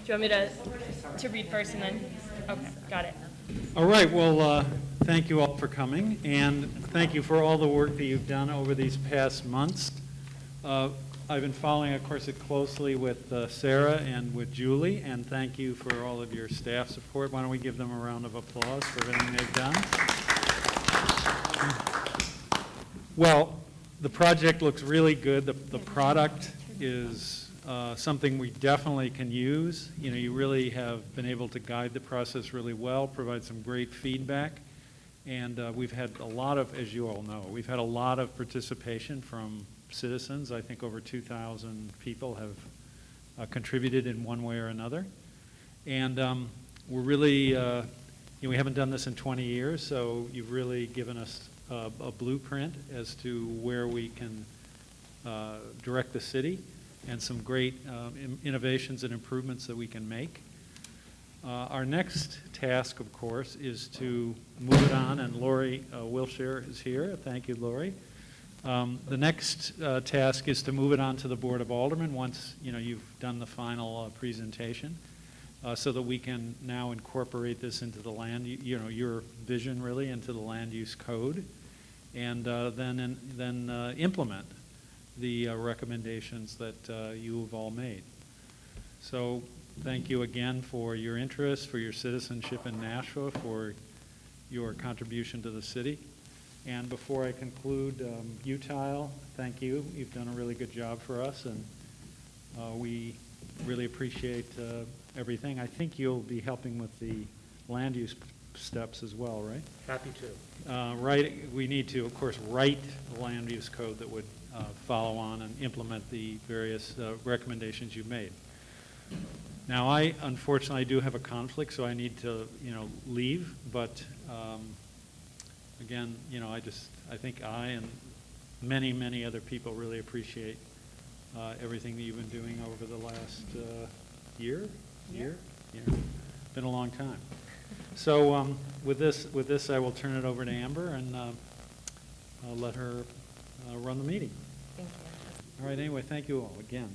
you want me to read first and then? Okay, got it. All right, well, thank you all for coming, and thank you for all the work that you've done over these past months. I've been following, of course, it closely with Sarah and with Julie, and thank you for all of your staff support. Why don't we give them a round of applause for everything they've done? Well, the project looks really good. The product is something we definitely can use. You know, you really have been able to guide the process really well, provide some great feedback, and we've had a lot of, as you all know, we've had a lot of participation from citizens. I think over 2,000 people have contributed in one way or another, and we're really, we haven't done this in 20 years, so you've really given us a blueprint as to where we can direct the city and some great innovations and improvements that we can make. Our next task, of course, is to move it on, and Lori Wilshire is here. Thank you, Lori. The next task is to move it on to the Board of Aldermen once you've done the final presentation, so that we can now incorporate this into the land, your vision really into the land use code, and then implement the recommendations that you have all made. So thank you again for your interest, for your citizenship in Nashua, for your contribution to the city. And before I conclude, Utile, thank you. You've done a really good job for us, and we really appreciate everything. I think you'll be helping with the land use steps as well, right? Happy to. We need to, of course, write the land use code that would follow on and implement the various recommendations you've made. Now, I unfortunately do have a conflict, so I need to, leave. But again, I think I and many, many other people really appreciate everything that you've been doing over the last year. Been a long time. So with this, I will turn it over to Amber, and I'll let her run the meeting. Thank you. All right. Anyway, thank you all again.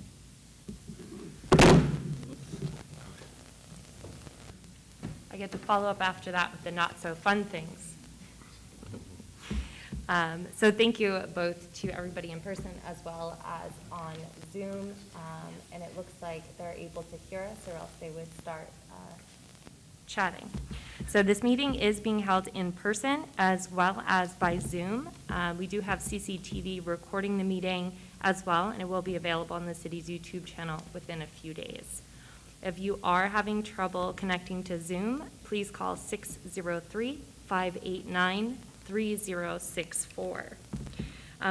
I get to follow up after that with the not so fun things. So thank you both to everybody in person as well as on Zoom. And it looks like they're able to hear us, or else they would start chatting. So this meeting is being held in person as well as by Zoom. We do have CCTV recording the meeting as well, and it will be available on the city's YouTube channel within a few days. If you are having trouble connecting to Zoom, please call 603-589-3064.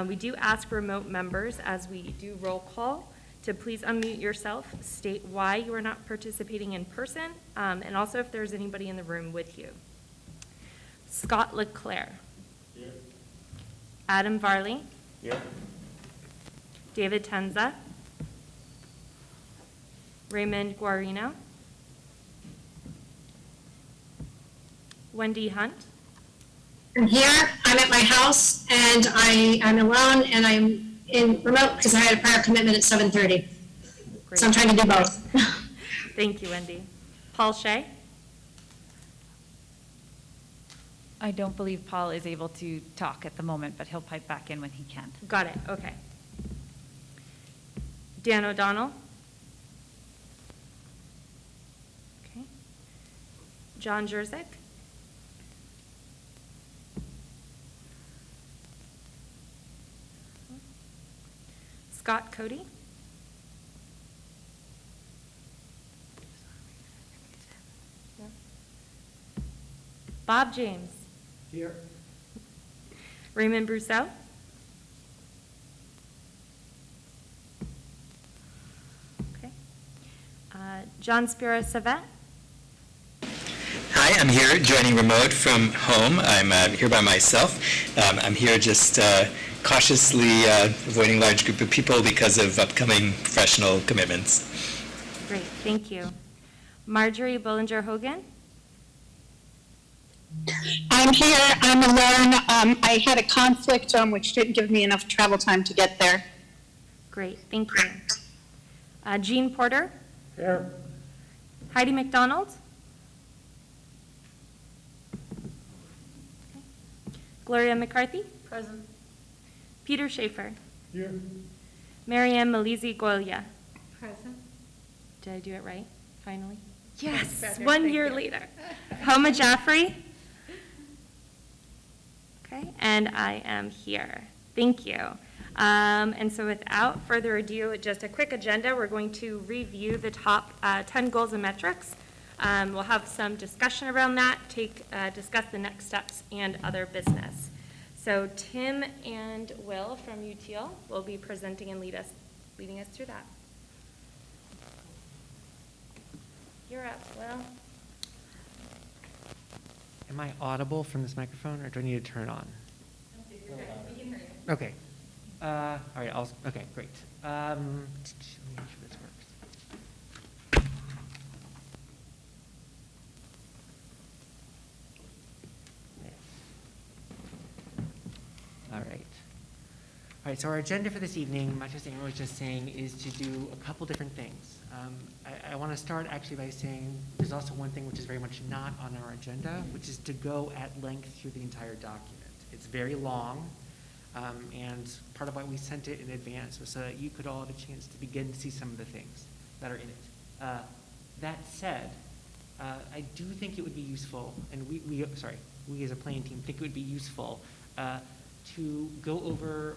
We do ask remote members, as we do roll call, to please unmute yourself, state why you are not participating in person, and also if there's anybody in the room with you. Scott Leclerc. Here. Adam Varley. Here. David Tenza. Raymond Guarino. Wendy Hunt. I'm here. I'm at my house, and I'm alone, and I'm in remote because I had a prior commitment at 7:30. Great. So I'm trying to do both. Thank you, Wendy. Paul Shea. I don't believe Paul is able to talk at the moment, but he'll pipe back in when he can. Got it. Okay. Dan O'Donnell. Okay. John Jerzyk. Scott Cody. Bob James. Here. Raymond Brousseau. Okay. John Spiro Savet. Hi, I'm here joining remote from home. I'm here by myself. I'm here just cautiously avoiding large group of people because of upcoming professional commitments. Great, thank you. Marjorie Bollinger-Hogan. I'm here. I'm alone. I had a conflict which didn't give me enough travel time to get there. Great, thank you. Jean Porter. Here. Heidi McDonald? Gloria McCarthy? Present. Peter Schaefer? Here. Marianne Malizi Goya? Present. Did I do it right, finally? Yes, better, 1 thank year you. later. Homa Jaffrey? Okay, and I am here. Thank you. And so without further ado, just a quick agenda. We're going to review the top 10 goals and metrics. We'll have some discussion around that, discuss the next steps and other business. So Tim and Will from UTL will be presenting and leading us through that. You're up, Will. Am I audible from this microphone, or do I need to turn it on? Okay. All right, okay, great. Let me make sure this works. All right. All right, so our agenda for this evening, much as Aaron was just saying, is to do a couple different things. I want to start actually by saying there's also one thing which is very much not on our agenda, which is to go at length through the entire document. It's very long, and part of why we sent it in advance was so that you could all have a chance to begin to see some of the things that are in it. That said, I do think it would be useful, and we as a planning team think it would be useful to go over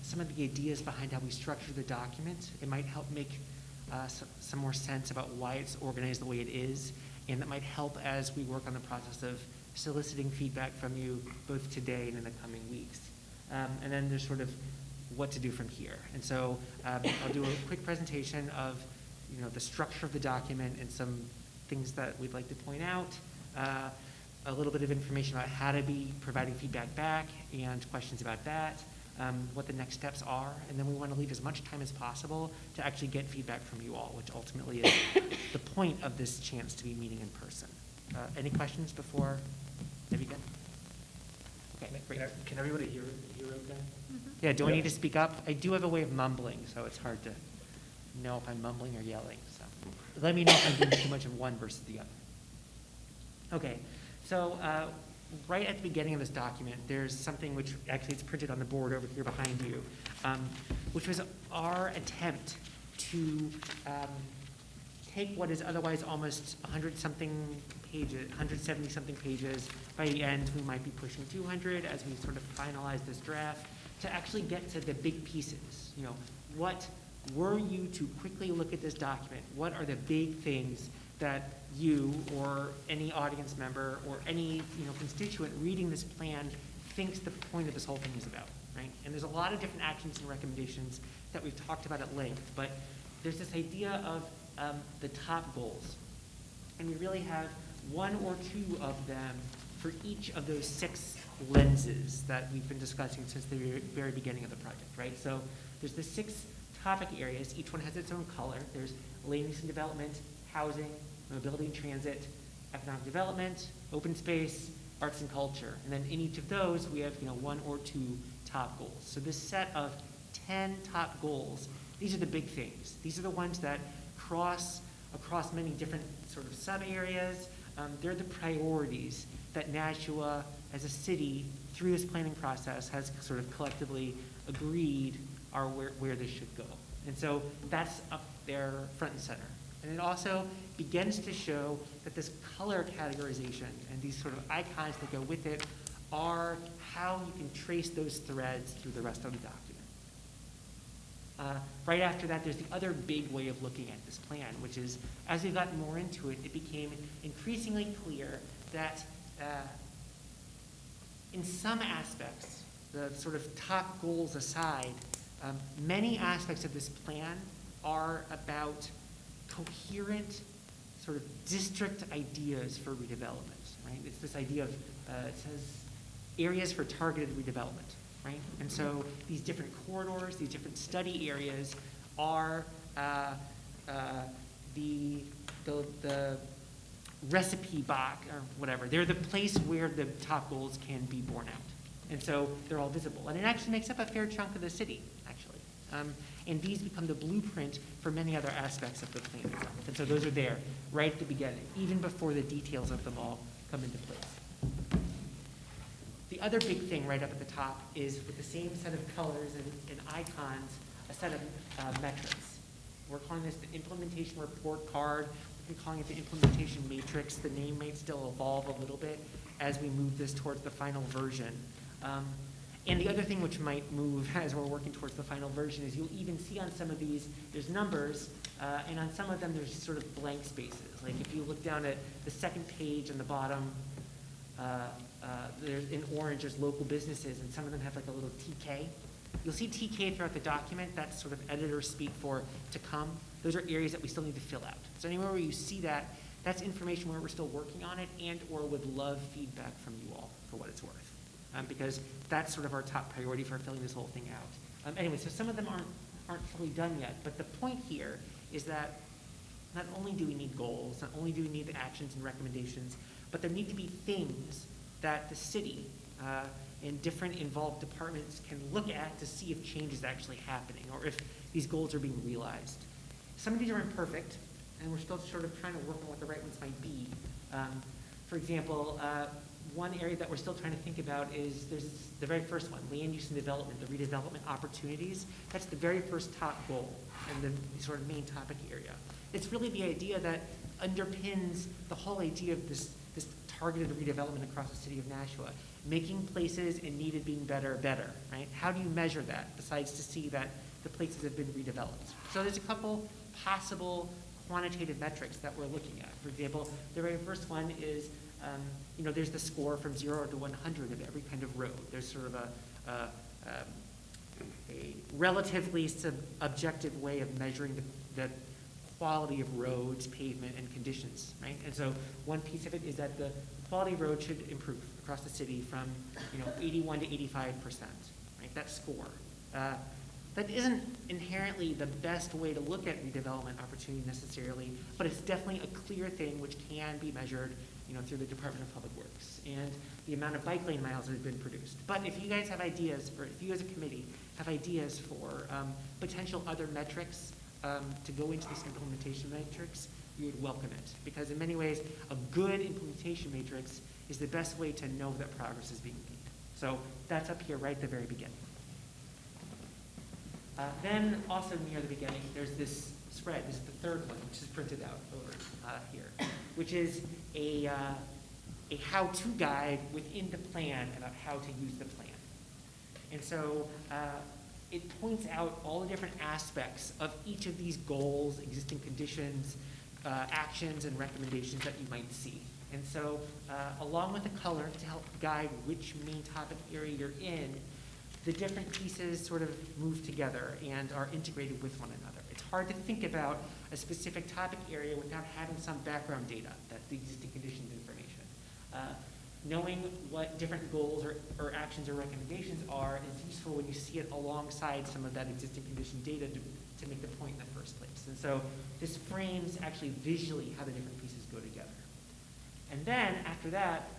some of the ideas behind how we structure the document. It might help make some more sense about why it's organized the way it is, and that might help as we work on the process of soliciting feedback from you both today and in the coming weeks. And then there's sort of what to do from here. And so I'll do a quick presentation of the structure of the document and some things that we'd like to point out, a little bit of information about how to be providing feedback back and questions about that, what the next steps are, and then we want to leave as much time as possible to actually get feedback from you all, which ultimately is the point of this chance to be meeting in person. Any questions before I begin? Okay, great. Can everybody hear okay? Yeah, do I need to speak up? I do have a way of mumbling, so it's hard to know if I'm mumbling or yelling. So let me know if I'm doing too much of one versus the other. Okay, so right at the beginning of this document, there's something which actually it's printed on the board over here behind you, which was our attempt to take what is otherwise almost 100-something pages, 170-something pages. By the end, we might be pushing 200 as we sort of finalize this draft, to actually get to the big pieces. What were you to quickly look at this document? What are the big things that you or any audience member or any constituent reading this plan thinks the point of this whole thing is about, right? And there's a lot of different actions and recommendations that we've talked about at length, but there's this idea of the top goals. And we really have one or two of them for each of those 6 lenses that we've been discussing since the very beginning of the project, right? So there's the 6 topic areas. Each one has its own color. There's land use and development, housing, mobility and transit, economic development, open space, arts and culture. And then in each of those, we have 1 or 2 top goals. So this set of 10 top goals, these are the big things. These are the ones that cross across many different sort of sub areas. They're the priorities that Nashua as a city through this planning process has sort of collectively agreed are where this should go. And so that's up there front and center. And it also begins to show that this color categorization and these sort of icons that go with it are how you can trace those threads through the rest of the document. Right after that, there's the other big way of looking at this plan, which is as we got more into it, it became increasingly clear that in some aspects, the sort of top goals aside, many aspects of this plan are about coherent sort of district ideas for redevelopment, right? It's this idea of, it says areas for targeted redevelopment, right? And so these different corridors, these different study areas are the recipe box or whatever. They're the place where the top goals can be borne out. And so they're all visible. And it actually makes up a fair chunk of the city, actually. And these become the blueprint for many other aspects of the plan itself. And so those are there. right at the beginning, even before the details of them all come into place. The other big thing right up at the top is, with the same set of colors and icons, a set of metrics. We're calling this the implementation report card. We've been calling it the implementation matrix. The name may still evolve a little bit as we move this towards the final version. And the other thing which might move as we're working towards the final version is you'll even see on some of these, there's numbers, and on some of them there's sort of blank spaces. Like if you look down at the second page on the bottom, there's in orange, there's local businesses, and some of them have like a little TK. You'll see TK throughout the document. That's sort of editor speak for to come. Those are areas that we still need to fill out. So anywhere where you see that, that's information where we're still working on it and or would love feedback from you all for what it's worth. Because that's sort of our top priority for filling this whole thing out. Anyway, so some of them aren't fully done yet, but the point here is that not only do we need goals, not only do we need the actions and recommendations, but there need to be things that the city and different involved departments can look at to see if change is actually happening or if these goals are being realized. Some of these are imperfect, and we're still sort of trying to work on what the right ones might be. For example, one area that we're still trying to think about is there's the very first one, land use and development, the redevelopment opportunities. That's the very first top goal and the sort of main topic area. It's really the idea that underpins the whole idea of this targeted redevelopment across the city of Nashua, making places in need of being better, right? How do you measure that besides to see that the places have been redeveloped? So there's a couple possible quantitative metrics that we're looking at. For example, the very first one is there's the score from 0 to 100 of every kind of road. There's sort of a relatively objective way of measuring the quality of roads, pavement, and conditions, right? And so one piece of it is that the quality of road should improve across the city from 81 to 85%, right? That score. That isn't inherently the best way to look at redevelopment opportunity necessarily, but it's definitely a clear thing which can be measured through the Department of Public Works and the amount of bike lane miles that have been produced. But if you guys have ideas, or if you as a committee have ideas for potential other metrics to go into this implementation matrix, you would welcome it. Because in many ways, a good implementation matrix is the best way to know that progress is being made. So that's up here right at the very beginning. Then also near the beginning, there's this spread. This is the third one, which is printed out over here, which is a how-to guide within the plan about how to use the plan. And so it points out all the different aspects of each of these goals, existing conditions, actions, and recommendations that you might see. And so along with the color to help guide which main topic area you're in, the different pieces sort of move together and are integrated with one another. It's hard to think about a specific topic area without having some background data, that's the existing conditions information. Knowing what different goals or actions or recommendations are is useful when you see it alongside some of that existing condition data to make the point in the first place. And so this frames actually visually how the different pieces go together. And then after that,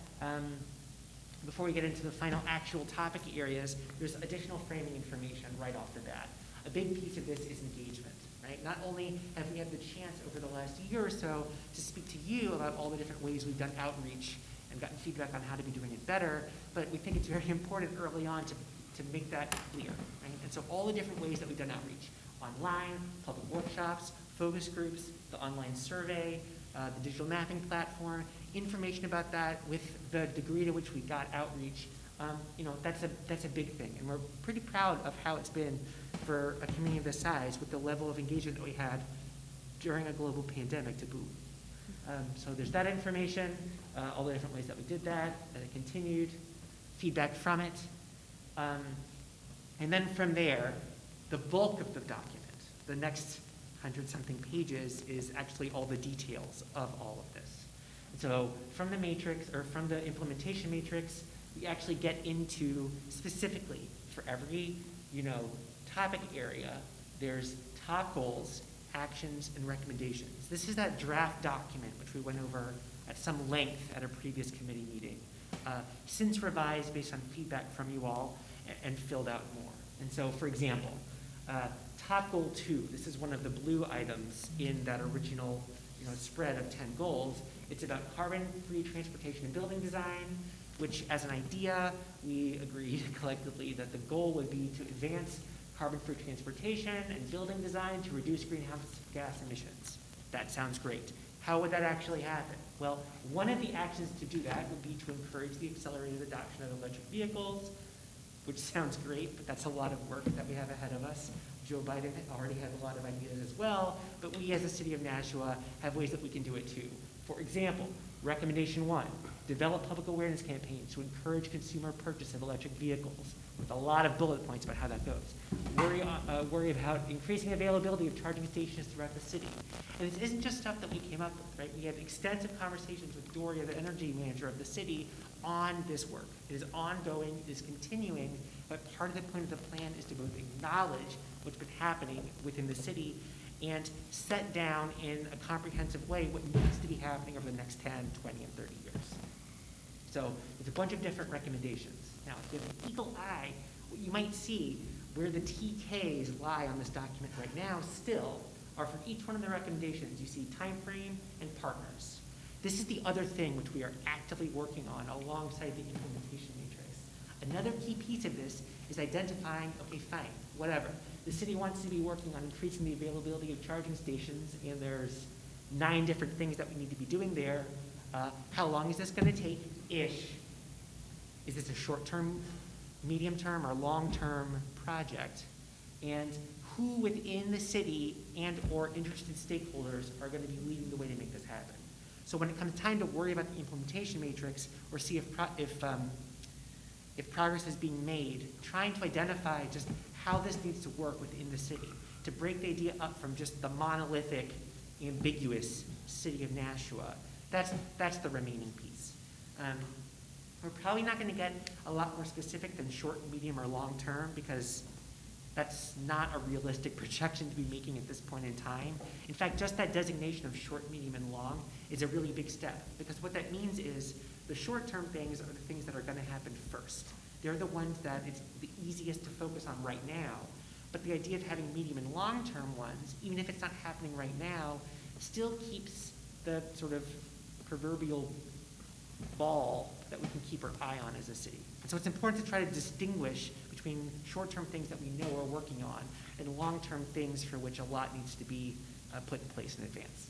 before we get into the final actual topic areas, there's additional framing information right off the bat. A big piece of this is engagement, right? Not only have we had the chance over the last year or so to speak to you about all the different ways we've done outreach and gotten feedback on how to be doing it better, but we think it's very important early on to make that clear, right? And so all the different ways that we've done outreach, online, public workshops, focus groups, the online survey, the digital mapping platform, information about that with the degree to which we got outreach, that's a big thing. And we're pretty proud of how it's been for a community of this size with the level of engagement that we had during a global pandemic to boot. So there's that information, all the different ways that we did that it continued, feedback from it. And then from there, the bulk of the document, the next 100-something pages, is actually all the details of all of this. And so from the matrix, or from the implementation matrix, we actually get into specifically for every, topic area, there's top goals, actions, and recommendations. This is that draft document which we went over at some length at a previous committee meeting, since revised based on feedback from you all and filled out more. And so, for example, top goal 2, this is one of the blue items in that original spread of 10 goals. It's about carbon-free transportation and building design, which as an idea, we agreed collectively that the goal would be to advance carbon-free transportation and building design to reduce greenhouse gas emissions. That sounds great. How would that actually happen? Well, one of the actions to do that would be to encourage the accelerated adoption of electric vehicles, which sounds great, but that's a lot of work that we have ahead of us. Joe Biden already has a lot of ideas as well, but we as a city of Nashua have ways that we can do it too. For example, recommendation 1, develop public awareness campaigns to encourage consumer purchase of electric vehicles, with a lot of bullet points about how that goes. Worry about increasing availability of charging stations throughout the city. And this isn't just stuff that we came up with, right? We had extensive conversations with Doria, the energy manager of the city, on this work. It is ongoing, it is continuing, but part of the point of the plan is to both acknowledge what's been happening within the city and set down in a comprehensive way what needs to be happening over the next 10, 20, and 30 years. So there's a bunch of different recommendations. Now, if you have an eagle eye, what you might see where the TKs lie on this document right now still are for each one of the recommendations. You see time frame and partners. This is the other thing which we are actively working on alongside the implementation matrix. Another key piece of this is identifying, okay, fine, whatever. The city wants to be working on increasing the availability of charging stations, and there's 9 different things that we need to be doing there. How long is this going to take? Ish. Is this a short-term, medium-term, or long-term project? And who within the city and or interested stakeholders are going to be leading the way to make this happen? So when it comes time to worry about the implementation matrix or see if progress is being made, trying to identify just how this needs to work within the city, to break the idea up from just the monolithic, ambiguous city of Nashua. That's the remaining piece. We're probably not going to get a lot more specific than short, medium, or long term because that's not a realistic projection to be making at this point in time. In fact, just that designation of short, medium, and long is a really big step because what that means is the short-term things are the things that are going to happen first. They're the ones that it's the easiest to focus on right now. But the idea of having medium and long-term ones, even if it's not happening right now, still keeps the sort of proverbial ball that we can keep our eye on as a city. And so it's important to try to distinguish between short-term things that we know we're working on and long-term things for which a lot needs to be put in place in advance.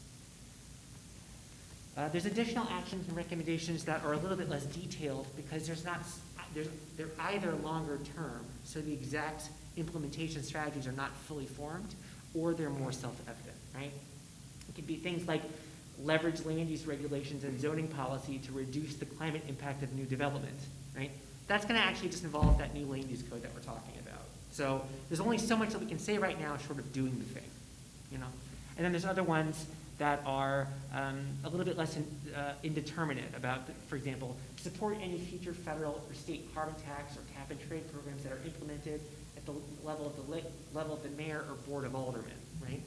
There's additional actions and recommendations that are a little bit less detailed because they're either longer term, so the exact implementation strategies are not fully formed, or they're more self-evident, right? It could be things like leverage land use regulations and zoning policy to reduce the climate impact of new development, right? That's going to actually just involve that new land use code that we're talking about. So there's only so much that we can say right now short of doing the thing, you know? And then there's other ones that are a little bit less indeterminate about, for example, support any future federal or state carbon tax or cap and trade programs that are implemented at the level of the mayor or board of aldermen, right?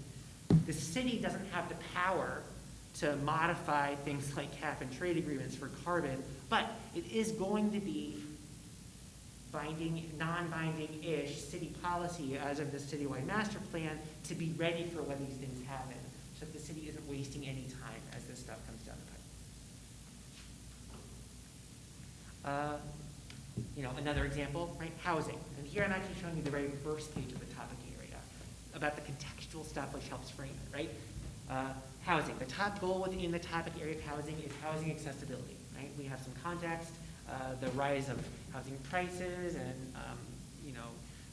The city doesn't have the power to modify things like cap and trade agreements for carbon, but it is going to be binding, non-binding-ish city policy as of the citywide master plan to be ready for when these things happen, so that the city isn't wasting any time as this stuff comes down the pipe. Another example, right? Housing. And here I'm actually showing you the very first page of the topic area about the contextual stuff which helps frame it, right? Housing. The top goal within the topic area of housing is housing accessibility, right? We have some context, the rise of housing prices and,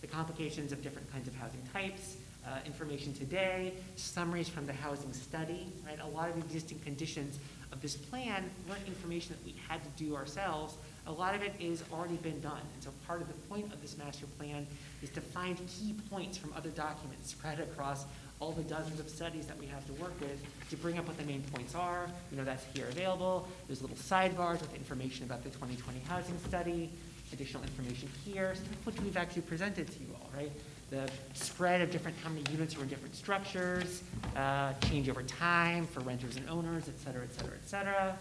the complications of different kinds of housing types, information today, summaries from the housing study, right? A lot of existing conditions of this plan weren't information that we had to do ourselves. A lot of it is already been done. And so part of the point of this master plan is to find key points from other documents spread across all the dozens of studies that we have to work with to bring up what the main points are. That's here available. There's little sidebars with information about the 2020 housing study, additional information here, some of which we've actually presented to you all, right? The spread of how many units are in different structures, change over time for renters and owners, et cetera, et cetera, et cetera.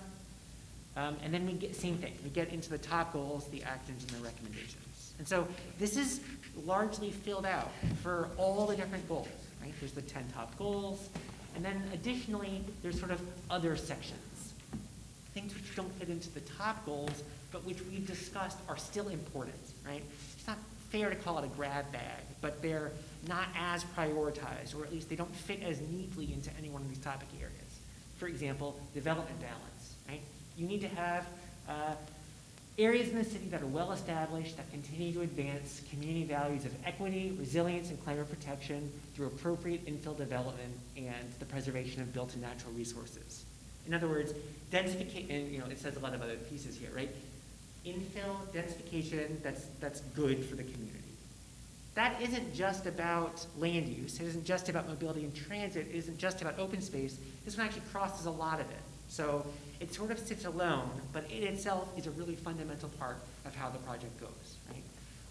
And then same thing. We get into the top goals, the actions, and the recommendations. And so this is largely filled out for all the different goals, right? There's the 10 top goals, And then additionally, there's sort of other sections, things which don't fit into the top goals, but which we've discussed are still important, right? It's not fair to call it a grab bag, but they're not as prioritized, or at least they don't fit as neatly into any one of these topic areas. For example, development balance, right? You need to have areas in the city that are well established, that continue to advance community values of equity, resilience, and climate protection through appropriate infill development and the preservation of built and natural resources. In other words, densification, and it says a lot of other pieces here, right? Infill, densification, that's good for the community. That isn't just about land use. It isn't just about mobility and transit. It isn't just about open space. This one actually crosses a lot of it. So it sort of sits alone, but it itself is a really fundamental part of how the project goes, right?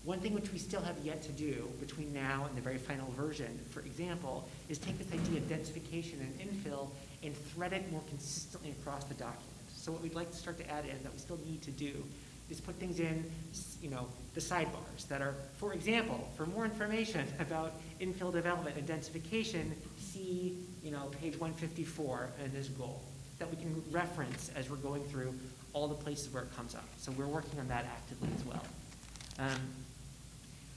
One thing which we still have yet to do between now and the very final version, for example, is take this idea of densification and infill and thread it more consistently across the document. So what we'd like to start to add in that we still need to do is put things in, the sidebars that are, for example, for more information about infill development and densification, see, page 154 and this goal that we can reference as we're going through all the places where it comes up. So we're working on that actively as well.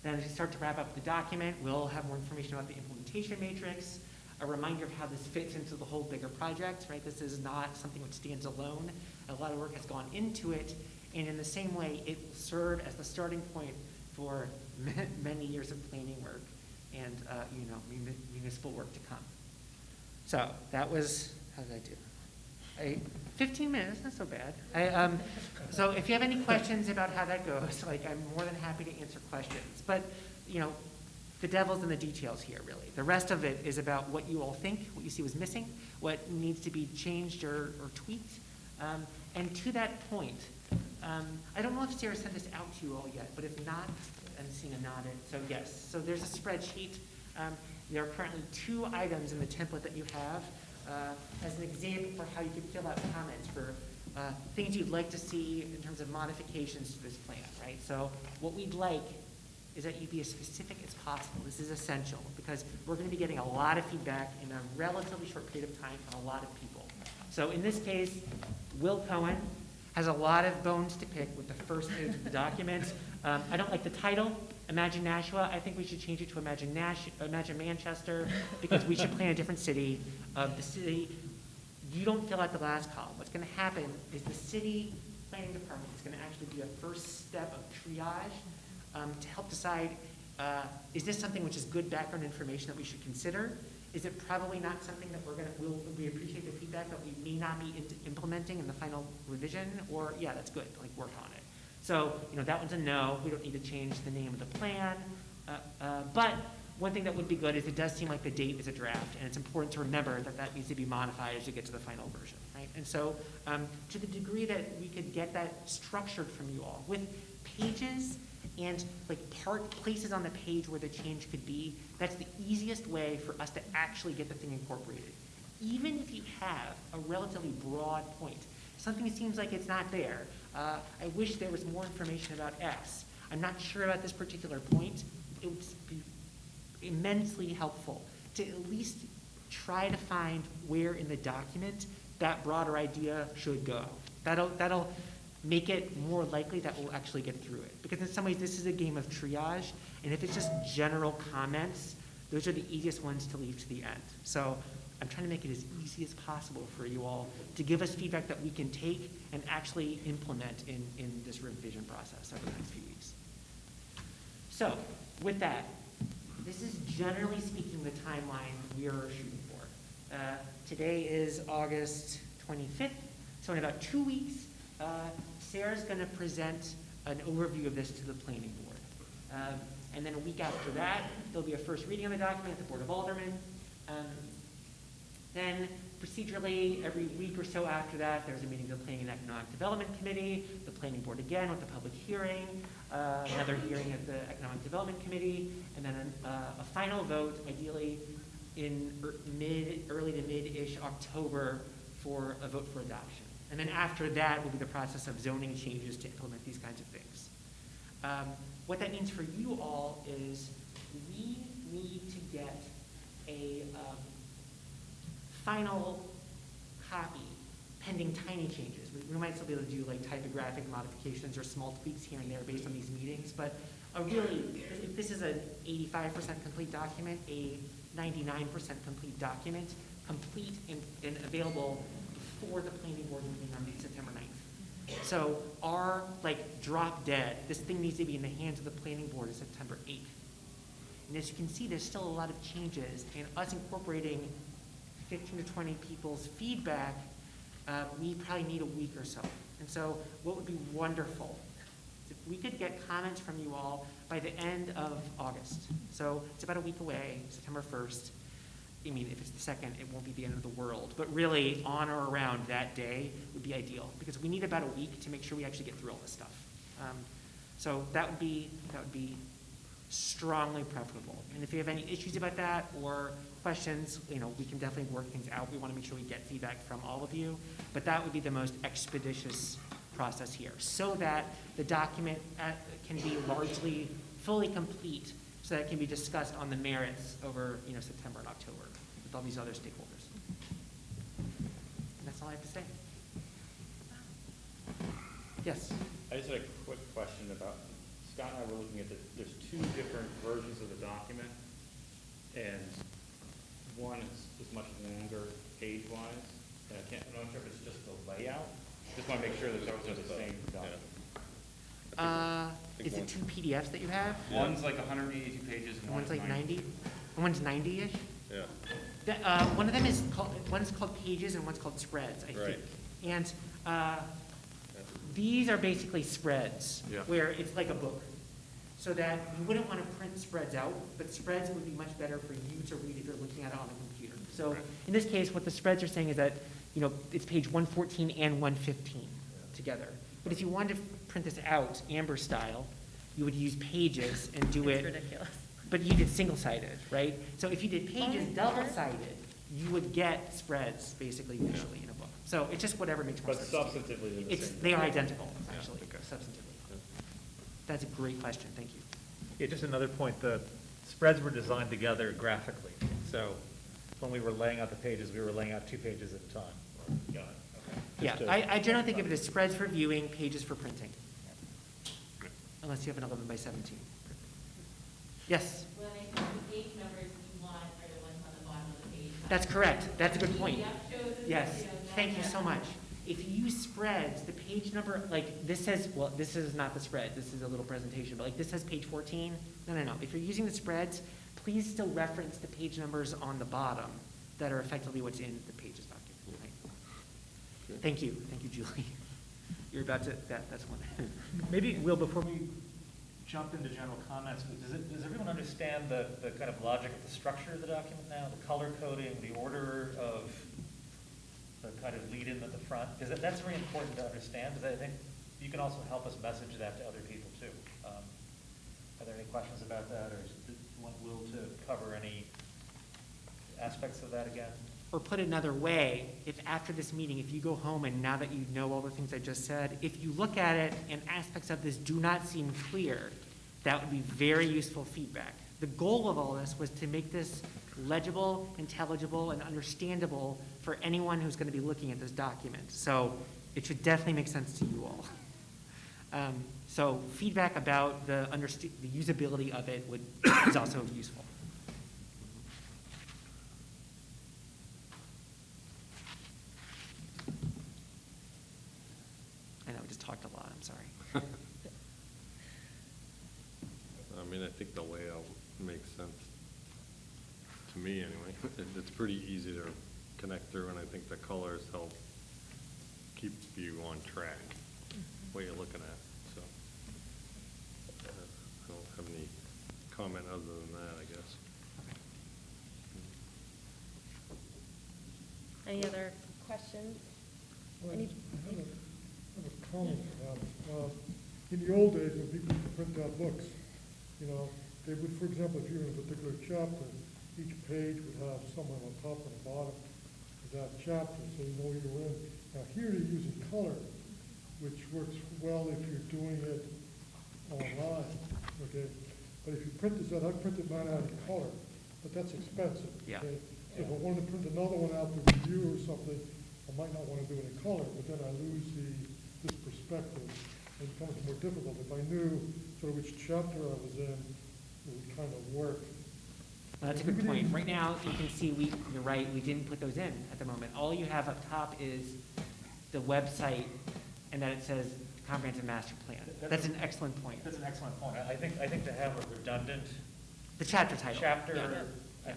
Then as we start to wrap up the document, we'll have more information about the implementation matrix, a reminder of how this fits into the whole bigger project, right? This is not something which stands alone. A lot of work has gone into it, and in the same way, it will serve as the starting point for many years of planning work and municipal work to come. So that was, how did I do? 15 minutes, not so bad. So if you have any questions about how that goes, I'm more than happy to answer questions. But, the devil's in the details here, really. The rest of it is about what you all think, what you see was missing, what needs to be changed or tweaked. And to that point, I don't know if Sarah sent this out to you all yet, but if not, I'm seeing a nod. So yes, so there's a spreadsheet. There are currently 2 items in the template that you have as an example for how you can fill out comments for things you'd like to see in terms of modifications to this plan, right? So what we'd like is that you be as specific as possible. This is essential because we're going to be getting a lot of feedback in a relatively short period of time from a lot of people. So in this case, Will Cohen has a lot of bones to pick with the first page of the document. I don't like the title, Imagine Nashua. I think we should change it to Imagine Manchester because we should plan a different city. The city, you don't fill out the last column. What's going to happen is the city planning department is going to actually be a first step of triage to help decide, is this something which is good background information that we should consider? Is it probably not something that we appreciate the feedback that we may not be implementing in the final revision? Or, yeah, that's good, work on it. So, that one's a no. We don't need to change the name of the plan. But one thing that would be good is it does seem like the date is a draft, and it's important to remember that that needs to be modified as you get to the final version, right? And so, to the degree that we could get that structured from you all with pages and places on the page where the change could be, that's the easiest way for us to actually get the thing incorporated. Even if you have a relatively broad point, something that seems like it's not there, I wish there was more information about X. I'm not sure about this particular point. It would be immensely helpful to at least try to find where in the document that broader idea should go. That'll make it more likely that we'll actually get through it. Because in some ways, this is a game of triage, and if it's just general comments, those are the easiest ones to leave to the end. So I'm trying to make it as easy as possible for you all to give us feedback that we can take and actually implement in this revision process over the next few weeks. So with that, this is generally speaking the timeline we are shooting for. Today is August 25th, so in about 2 weeks, Sarah's going to present an overview of this to the planning board. And then a week after that, there'll be a first reading of the document at the Board of Aldermen. Then procedurally, every week or so after that, there's a meeting of the Planning and Economic Development Committee, the Planning Board again with a public hearing, another hearing at the Economic Development Committee, and then a final vote, ideally in early to mid-ish October for a vote for adoption. And then after that will be the process of zoning changes to implement these kinds of things. What that means for you all is we need to get a final copy pending tiny changes. We might still be able to do like typographic modifications or small tweaks here and there based on these meetings, but really, if this is an 85% complete document, a 99% complete document, complete and available for the planning board meeting on September 9th. So our like drop dead, this thing needs to be in the hands of the planning board on September 8th. And as you can see, there's still a lot of changes, and us incorporating 15 to 20 people's feedback, we probably need a week or so. And so what would be wonderful is if we could get comments from you all by the end of August. So it's about a week away, September 1st. I mean, if it's the 2nd, it won't be the end of the world. But really, on or around that day would be ideal, because we need about a week to make sure we actually get through all this stuff. So that would be strongly preferable. And if you have any issues about that or questions, we can definitely work things out. We want to make sure we get feedback from all of you, but that would be the most expeditious process here, so that the document can be largely fully complete, so that it can be discussed on the merits over September and October with all these other stakeholders. And that's all I have to say. Yes? I just had a quick question about, Scott and I were looking at there's two different versions of the document, and one is much longer page-wise, and I'm not sure if it's just the layout. Just want to make sure that those are the same document. Is it two PDFs that you have? One's like 182 pages, and One's like 90? And one's 90-ish? Yeah. One of them is one's called pages and one's called spreads, I think. And these are basically spreads, where it's like a book. So that you wouldn't want to print spreads out, but spreads would be much better for you to read if you're looking at it on a computer. So in this case, what the spreads are saying is that, it's page 114 and 115 together. But if you wanted to print this out, Amber style, you would use pages and do it. It's ridiculous. But you did single-sided, right? So if you did pages double-sided, you would get spreads basically visually in a book. So it's just whatever makes more But sense. to you. substantively, they're the same. They are identical, actually, okay. substantively. That's a great question, thank you. Yeah, just another point, the spreads were designed together graphically. So when we were laying out the pages, we were laying out 2 pages at a time. Got it, okay. Yeah, I generally think of it as spreads for viewing, pages for printing. Unless you have an 11 by 17. Yes? When I think the page numbers you want are the ones on the bottom of the page. That's correct, that's a good point. PDF shows us, Yes, thank you so much. If you use spreads, the page number, like this says, well, this is not the spread, this is a little presentation, but like this says page 14. No. If you're using the spreads, please still reference the page numbers on the bottom that are effectively what's in the pages document. Right? Thank you, Julie. You're about to, that's one. Maybe, Will, before we jump into general comments, does everyone understand the kind of logic of the structure of the document now? The color coding, the order of the kind of lead in at the front? Because that's very important to understand, because I think you can also help us message that to other people too. Are there any questions about that, or do you want Will to cover any aspects of that again? Or put another way, if after this meeting, if you go home and now that you know all the things I just said, if you look at it and aspects of this do not seem clear, that would be very useful feedback. The goal of all this was to make this legible, intelligible, and understandable for anyone who's going to be looking at this document. So it should definitely make sense to you all. So feedback about the usability of it is also useful. I know, I just talked a lot, I'm sorry. I mean, I think the layout makes sense to me anyway. It's pretty easy to connect through, and I think the colors help keep you on track, what you're looking at, so. I don't have any comment other than that, I guess. Any other questions? I have a comment about, in the old days when people used to print out books, they would, for example, if you're in a particular chapter, each page would have someone on top and the bottom of that chapter, so you know you're in. Now here you're using color, which works well if you're doing it online, okay? But if you print this out, I printed mine out in color, but that's expensive, Yeah. okay? If I wanted to print another one out to review or something, I might not want to do it in color, but then I lose this perspective. It becomes more difficult. If I knew sort of which chapter I was in, it would kind of work. That's a good point. Right now, you can see you're right, we didn't put those in at the moment. All you have up top is the website, and then it says comprehensive master plan. That's an excellent point. That's an excellent point. I think to have a redundant The chapter title. chapter Yeah.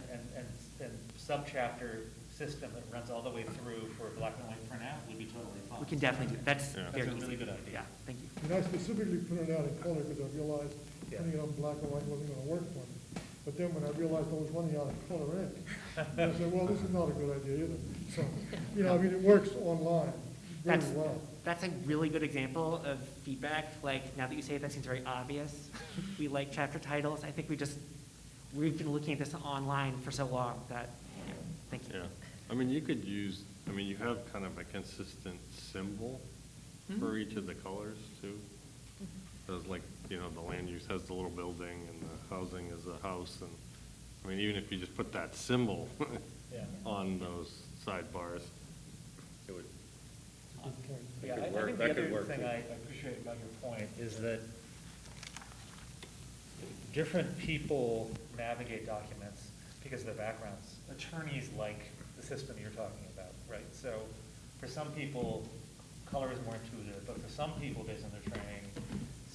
and subchapter system that runs all the way through for black and white printout would be totally fine. We can definitely do, that's Yeah. very That's a easy. really good idea. Yeah, thank you. And I specifically printed it out in color because I realized Yeah. printing it out in black and white wasn't going to work for me. But then when I realized I was running out of color ink, I said, well, this is not a good idea either. So, I mean, it works online very That's, well. that's a really good example of feedback. Like, now that you say it, that seems very obvious. We like chapter titles. I think we've been looking at this online for so long that, thank you. Yeah, I mean, you could use, you have kind of a consistent symbol for each of the colors too. There's like, the land use has the little building and the housing is a house, and, even if you just put that symbol Yeah. on those sidebars, it would, Good point. Yeah, could I work- think that the could other work, thing too. I appreciate about your point is that different people navigate documents because of their backgrounds. Attorneys like the system you're talking about, right? So for some people, color is more intuitive, but for some people, based on their training,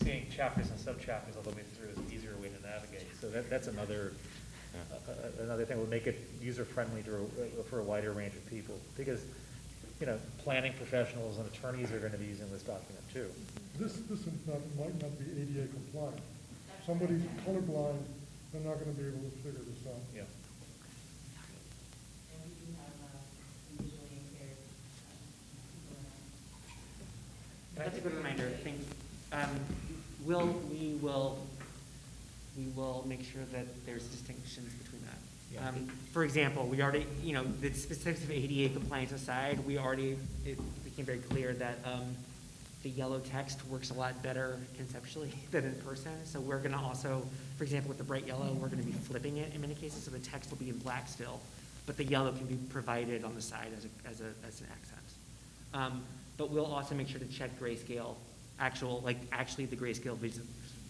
seeing chapters and subchapters all the way through is an easier way to navigate. So that's another another thing that will make it user-friendly for a wider range of people. Because, planning professionals and attorneys are going to be using this document too. This might not be ADA compliant. Somebody's colorblind, they're not going to be able to figure this out. Yeah. And we do have visually impaired people in our. That's a good reminder. I think, we will make sure that there's distinctions between that. Yeah. For example, we already, the specifics of ADA compliance aside, it became very clear that, the yellow text works a lot better conceptually than in person. So we're gonna also, for example, with the bright yellow, we're gonna be flipping it in many cases, so the text will be in black still, but the yellow can be provided on the side as an accent. But we'll also make sure to check grayscale, actually the grayscale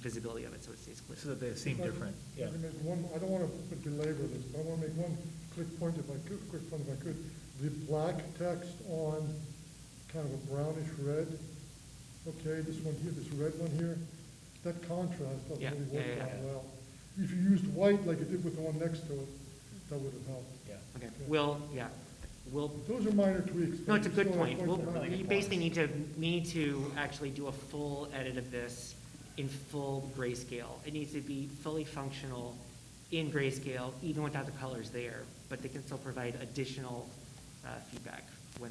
visibility of it, so it stays clear. So that they seem different, yeah. I don't want to belabor this, but I want to make one quick point if I could. The black text on kind of a brownish red, okay, this one here, this red one here, that contrast doesn't Yeah, really work yeah, yeah, that yeah. well. If you used white like it did with the one next to it, that would have helped. Yeah. Okay, Yeah. we'll, Those are minor tweaks. no, it's a but good still, I point. them out. We basically need to actually do a full edit of this in full grayscale. It needs to be fully functional in grayscale, even without the colors there, but they can still provide additional feedback when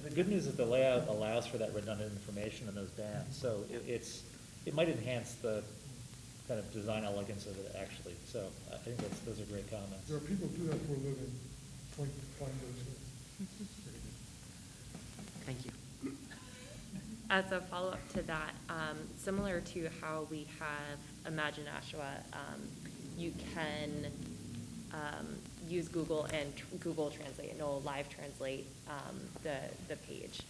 The good news is the layout allows for that redundant information in those bands, so it might enhance the kind of design elegance of it actually. So I think those are great comments. There are people who do that for a living, trying to find those. Thank you. As a follow-up to that, similar to how we have Imagine Nashua, you can use Google and Google Translate, and it'll live translate the page.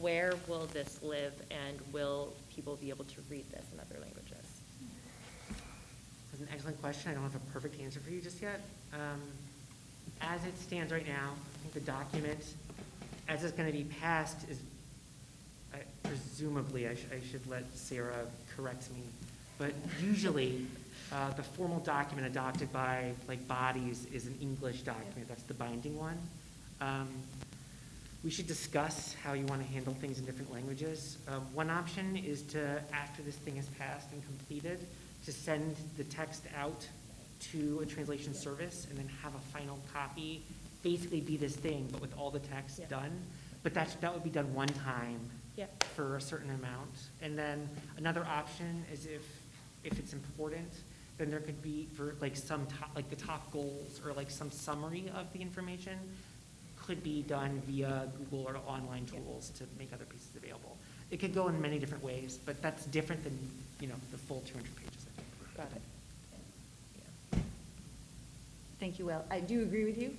Where will this live, and will people be able to read this in other languages? That's an excellent question. I don't have a perfect answer for you just yet. As it stands right now, I think the document, as it's going to be passed, is presumably, I should let Sarah correct me, but usually the formal document adopted by bodies is an English document. That's the binding one. We should discuss how you want to handle things in different languages. One option is to, after this thing is passed and completed, to send the text out to a translation service and then have a final copy, basically be this thing, but with all the text done. But that would be done one time for a certain amount. And then another option is if it's important, then there could be for some top, the top goals or some summary of the information could be done via Google or online tools to make other pieces available. It could go in many different ways, but that's different than, the full 200 pages, I think. Got it. Thank you, Will. I do agree with you.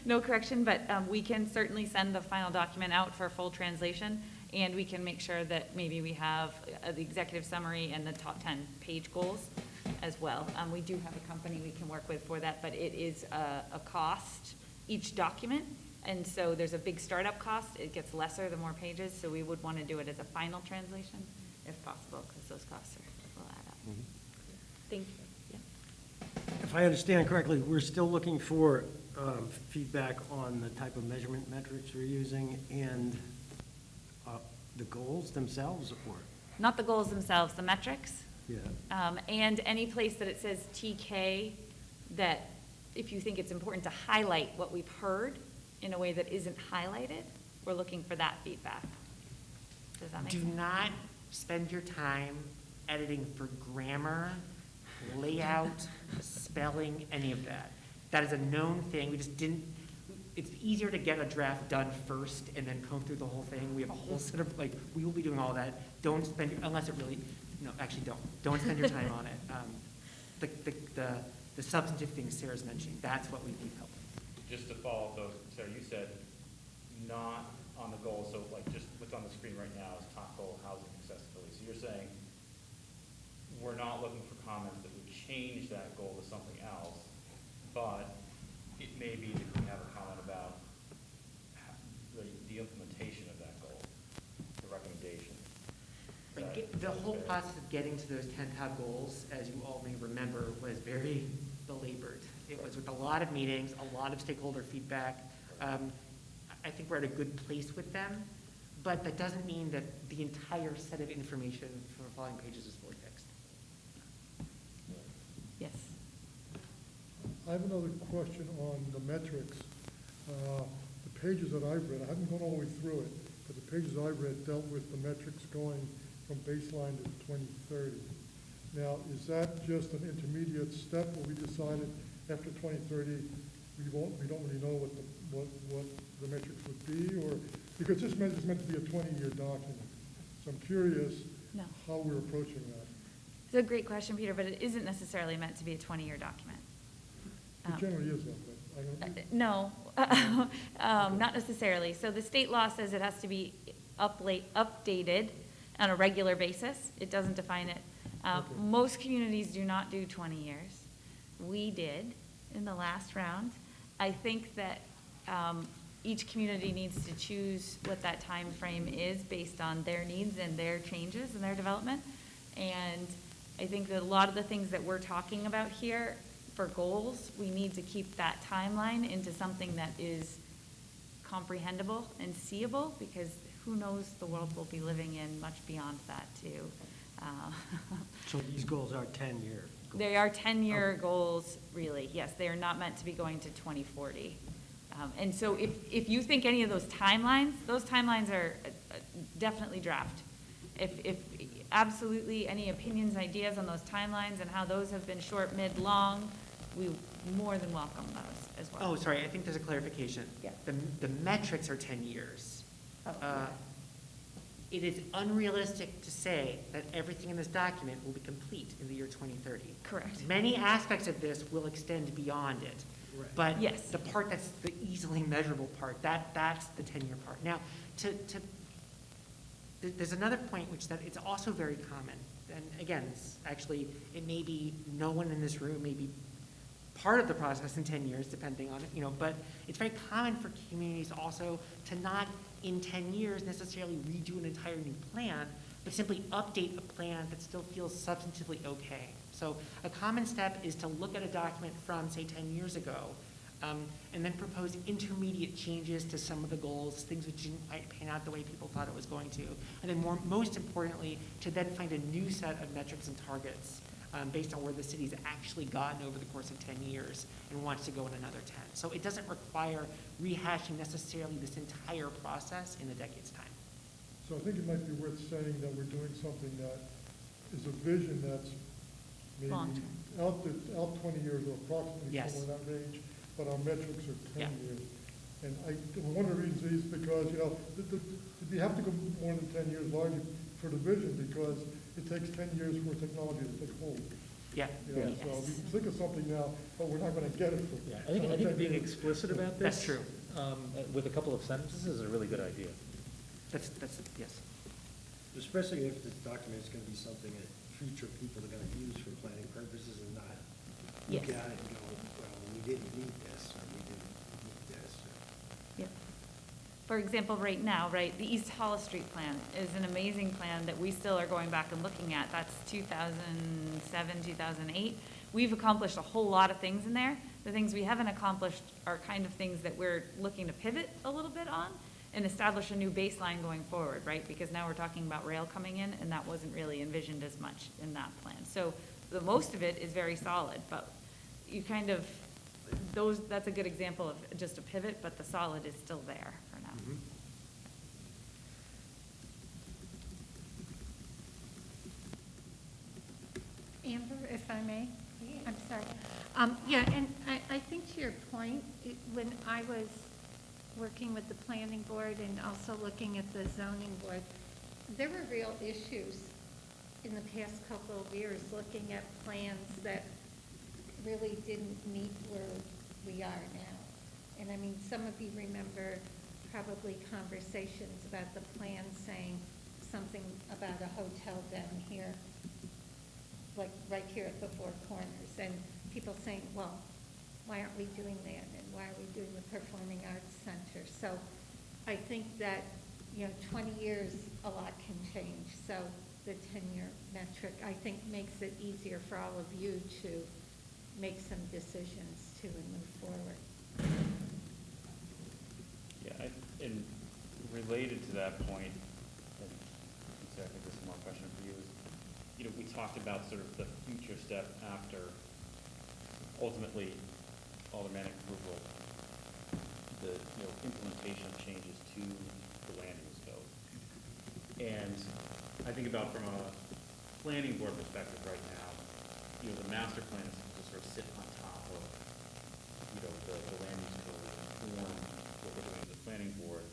No correction, but we can certainly send the final document out for full translation, and we can make sure that maybe we have the executive summary and the top 10 page goals as well. We do have a company we can work with for that, but it is a cost each document, and so there's a big startup cost. It gets lesser the more pages, so we would want to do it as a final translation if possible, because those costs will add up. Thank you. If I understand correctly, we're still looking for feedback on the type of measurement metrics we're using and the goals themselves, or? Not the goals themselves, the metrics. Yeah. And any place that it says TK, that if you think it's important to highlight what we've heard in a way that isn't highlighted, we're looking for that feedback. Does that make Do sense? not spend your time editing for grammar, layout, spelling, any of that. That is a known thing. We just didn't, it's easier to get a draft done first and then comb through the whole thing. We have a whole set of, like, we will be doing all that. Don't spend, unless it really, no, actually don't. Don't spend your time on it. The substantive things Sarah's mentioning, that's what we need help with. Just to follow up though, Sarah, you said not on the goal, so like just what's on the screen right now is top goal, housing accessibility. So you're saying we're not looking for comments that would change that goal to something else, but it may be that we have a comment about the implementation of that goal, the recommendation. The whole process of getting to those 10 top goals, as you all may remember, was very belabored. It was with a lot of meetings, a lot of stakeholder feedback. I think we're at a good place with them, but that doesn't mean that the entire set of information for the following pages is fully fixed. Yes. I have another question on the metrics. The pages that I've read, I haven't gone all the way through it, but the pages I've read dealt with the metrics going from baseline to 2030. Now, is that just an intermediate step where we decided after 2030 we don't really know what the metrics would be, or because this is meant to be a 20-year document? So I'm curious how we're approaching that. It's a great question, Peter, but it isn't necessarily meant to be a 20-year document. It generally is that, but I don't. No, not necessarily. So the state law says it has to be updated on a regular basis. It doesn't define it. Most communities do not do 20 years. We did in the last round. I think that each community needs to choose what that time frame is based on their needs and their changes and their development. And I think that a lot of the things that we're talking about here for goals, we need to keep that timeline into something that is comprehensible and seeable, because who knows the world we'll be living in much beyond that too. So these goals are 10-year? They are 10-year goals, really. Yes, they are not meant to be going to 2040. And so if you think any of those timelines are definitely draft. If absolutely any opinions, ideas on those timelines and how those have been short, mid, long, we more than welcome those as well. Oh, sorry, I think there's a clarification. Yeah. The metrics are 10 years. Oh, yeah. It is unrealistic to say that everything in this document will be complete in the year 2030. Correct. Many aspects of this will extend beyond it. Right. But Yes. the part that's the easily measurable part, that's the 10-year part. Now, there's another point which that it's also very common. And again, it may be no one in this room may be part of the process in 10 years, depending on it, but it's very common for communities also to not in 10 years necessarily redo an entire new plan, but simply update a plan that still feels substantively okay. So a common step is to look at a document from, say, 10 years ago, and then propose intermediate changes to some of the goals, things which didn't quite pan out the way people thought it was going to. And then most importantly, to then find a new set of metrics and targets based on where the city's actually gotten over the course of 10 years and wants to go in another 10. So it doesn't require rehashing necessarily this entire process in a decade's time. So I think it might be worth saying that we're doing something that is a vision that's maybe Long-term. out 20 years or approximately Yes. somewhere in that range, but our metrics are 10 Yeah. years. And one of the reasons is because, we have to go more than 10 years largely for the vision, because it takes 10 years for technology to take hold. Yeah. You know, so we can think of something now, but we're not gonna get it for. Yeah, I think being explicit about this. That's true. With a couple of sentences is a really good idea. That's, yes. Especially if this document is gonna be something that future people are gonna use for planning purposes and not look Yes. at it and go, well, we didn't need this, or we didn't need this. Yep. For example, right now, right, the East Hollis Street plan is an amazing plan that we still are going back and looking at. That's 2007, 2008. We've accomplished a whole lot of things in there. The things we haven't accomplished are kind of things that we're looking to pivot a little bit on and establish a new baseline going forward, right? Because now we're talking about rail coming in, and that wasn't really envisioned as much in that plan. So the most of it is very solid, but you kind of, that's a good example of just a pivot, but the solid is still there for now. Amber, if I may? I'm sorry. Yeah, and I think to your point, when I was working with the planning board and also looking at the zoning board, there were real issues in the past couple of years looking at plans that really didn't meet where we are now. And I mean, some of you remember probably conversations about the plan saying something about a hotel down here, like right here at the Four Corners, and people saying, well, why aren't we doing that, and why are we doing the Performing Arts Center? So I think that, 20 years, a lot can change. So the 10-year metric, I think, makes it easier for all of you to make some decisions too and move forward. Yeah, and related to that point, and so I think this is more a question for you, is, we talked about sort of the future step after ultimately aldermanic approval, the, implementation of changes to the land use code. And I think about from a planning board perspective right now, the master plan is to sort of sit on top of, the land use code and inform what we're doing as a planning board.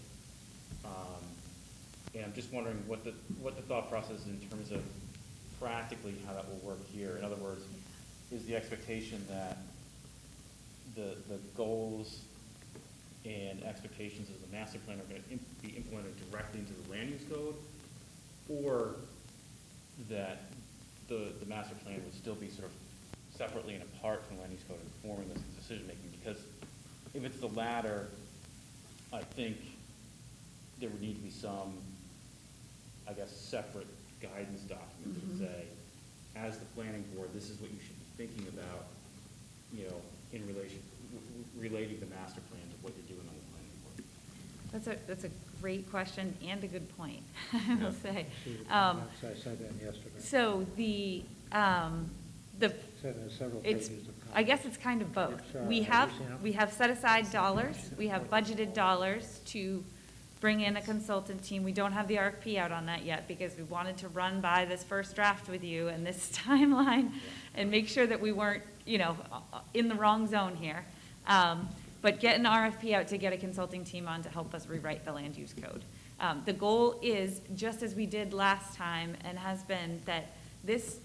And I'm just wondering what the thought process is in terms of practically how that will work here. In other words, is the expectation that the goals and expectations of the master plan are going to be implemented directly into the land use code, or that the master plan would still be sort of separately and apart from land use code informing this decision making? Because if it's the latter, I think there would need to be some, I guess, separate guidance document that would say, as the planning board, this is what you should be thinking about, in relating the master plan to what you're doing on the planning board. That's a great question and a good point, I will say. I said that yesterday. So the Said in several pages of I guess it's kind of both. Sorry, We have have, you seen it? we have set aside dollars, we have budgeted dollars to bring in a consultant team. We don't have the RFP out on that yet because we wanted to run by this first draft with you and this timeline and make sure that we weren't, in the wrong zone here. But get an RFP out to get a consulting team on to help us rewrite the land use code. The goal is, just as we did last time and has been, that this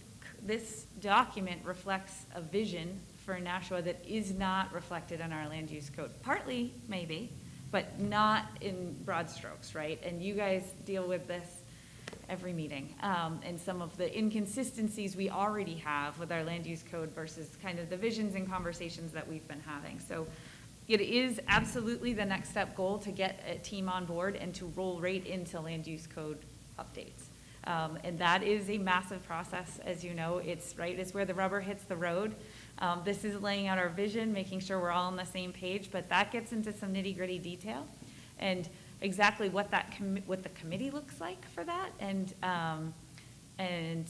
document reflects a vision for Nashua that is not reflected in our land use code. Partly, maybe, but not in broad strokes, right? And you guys deal with this every meeting. And some of the inconsistencies we already have with our land use code versus kind of the visions and conversations that we've been having. So it is absolutely the next step goal to get a team on board and to roll right into land use code updates. And that is a massive process, as you know. It's where the rubber hits the road. This is laying out our vision, making sure we're all on the same page, but that gets into some nitty-gritty detail and exactly what what the committee looks like for that, and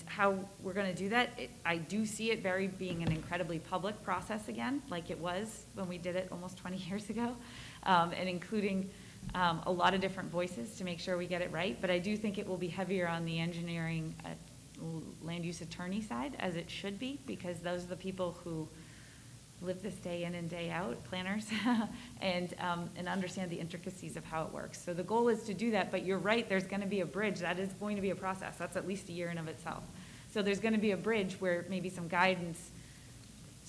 how we're going to do that. I do see it being an incredibly public process again, like it was when we did it almost 20 years ago, and including a lot of different voices to make sure we get it right. But I do think it will be heavier on the engineering land use attorney side, as it should be, because those are the people who live this day in and day out, planners, and understand the intricacies of how it works. So the goal is to do that, but you're right, there's going to be a bridge. That is going to be a process. That's at least a year in of itself. So there's gonna be a bridge where maybe some guidance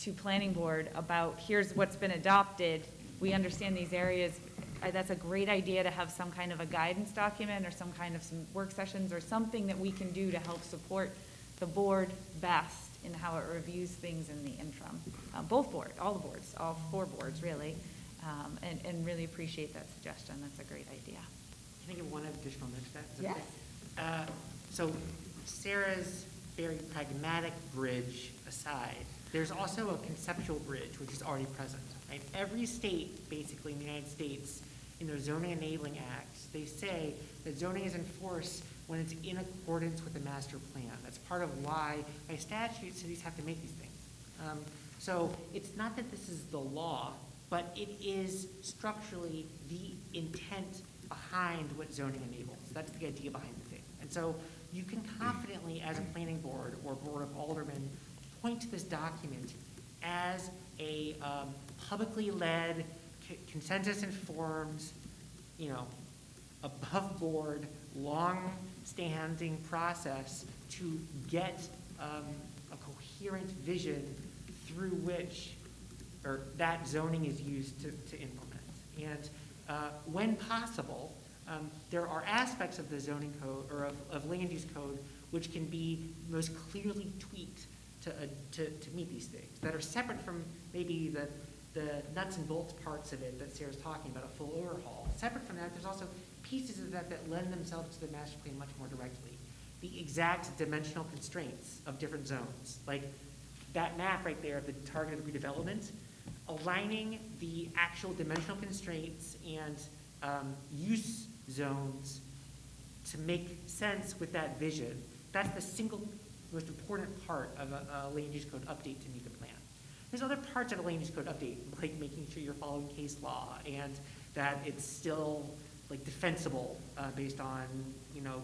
to planning board about, here's what's been adopted, we understand these areas. That's a great idea to have some kind of a guidance document or some kind of some work sessions or something that we can do to help support the board best in how it reviews things in the interim. Both boards, all the boards, all 4 boards, really, and really appreciate that suggestion. That's a great idea. Can I give one additional note to that? Is that Yes. okay? So Sarah's very pragmatic bridge aside, there's also a conceptual bridge which is already present. Right? Every state, basically in the United States, in their zoning enabling acts, they say that zoning is enforced when it's in accordance with the master plan. That's part of why, by statute, cities have to make these things. So it's not that this is the law, but it is structurally the intent behind what zoning enables. That's the idea behind the thing. And so you can confidently, as a planning board or board of aldermen, point to this document as a publicly led, consensus-informed, above-board, long-standing process to get a coherent vision through which, or that zoning is used to implement. And when possible, there are aspects of the zoning code, or of land use code, which can be most clearly tweaked to meet these things, that are separate from maybe the nuts and bolts parts of it that Sarah's talking about, a full overhaul. Separate from that, there's also pieces of that lend themselves to the master plan much more directly. The exact dimensional constraints of different zones, like that map right there of the targeted redevelopment, aligning the actual dimensional constraints and use zones to make sense with that vision. That's the single most important part of a land use code update to meet the plan. There's other parts of a land use code update, like making sure you're following case law and that it's still like defensible based on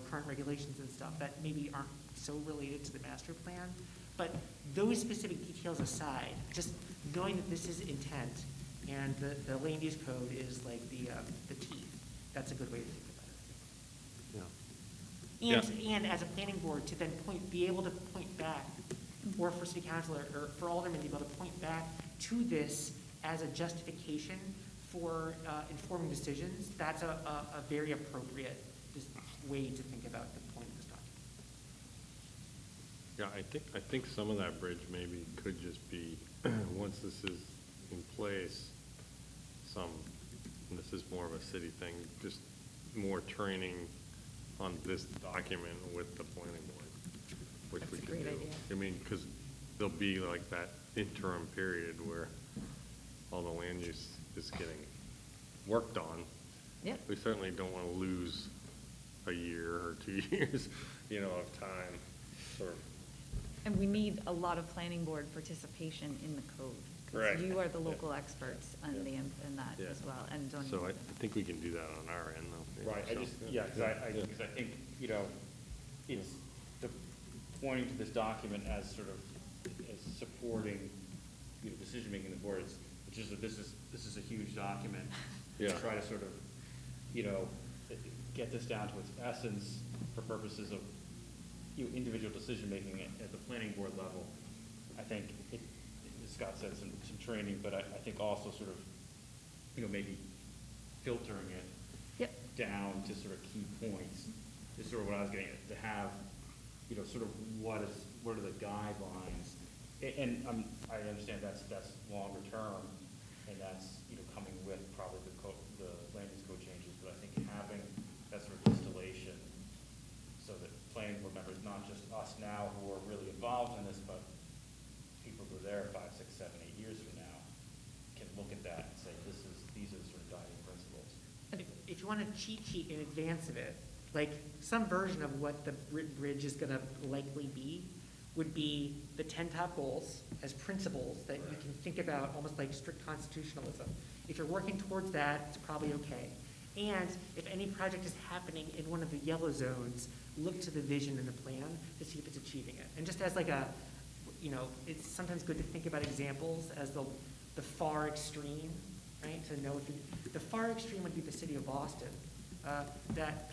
current regulations and stuff that maybe aren't so related to the master plan. But those specific details aside, just knowing that this is intent and the land use code is like the teeth, that's a good way to think about it. And as a planning board to then be able to point back, or for city council or for aldermen to be able to point back to this as a justification for informing decisions, that's a very appropriate way to think about the point of this document. Yeah, I think some of that bridge maybe could just be, once this is in place, and this is more of a city thing, just more training on this document with the planning board, which we can do. That's a great idea. I mean, because there'll be like that interim period where all the land use is getting worked on. Yep. We certainly don't want to lose a year or 2 years, of time. And we need a lot of planning board participation in the code. 'Cause Right. you are the local experts in that Yeah. as well, and zoning. So I think we can do that on our end, though. Right, because I think, it's the pointing to this document as sort of, as supporting, decision-making in the board, it's just that this is a huge document. Yeah. To try to sort of, get this down to its essence for purposes of, individual decision-making at the planning board level. I think as Scott said, some training, but I think also sort of, maybe filtering it down to sort of key points is sort of what I was getting at, to have, sort of what are the guidelines, and I understand that's longer term, and that's, coming with probably the land use code changes, but I think having that sort of distillation so that planning board members, not just us now who are really involved in this, but people who are there 5, 6, 7, 8 years from now, can look at that and say, these are sort of guiding principles. If you want a cheat sheet in advance of it, like some version of what the bridge is going to likely be, would be the 10 top goals as principles that you can think about almost like strict constitutionalism. If you're working towards that, it's probably okay. And if any project is happening in one of the yellow zones, look to the vision in the plan to see if it's achieving it. And just as like it's sometimes good to think about examples as the far extreme, right? To know if the far extreme would be the city of Boston, that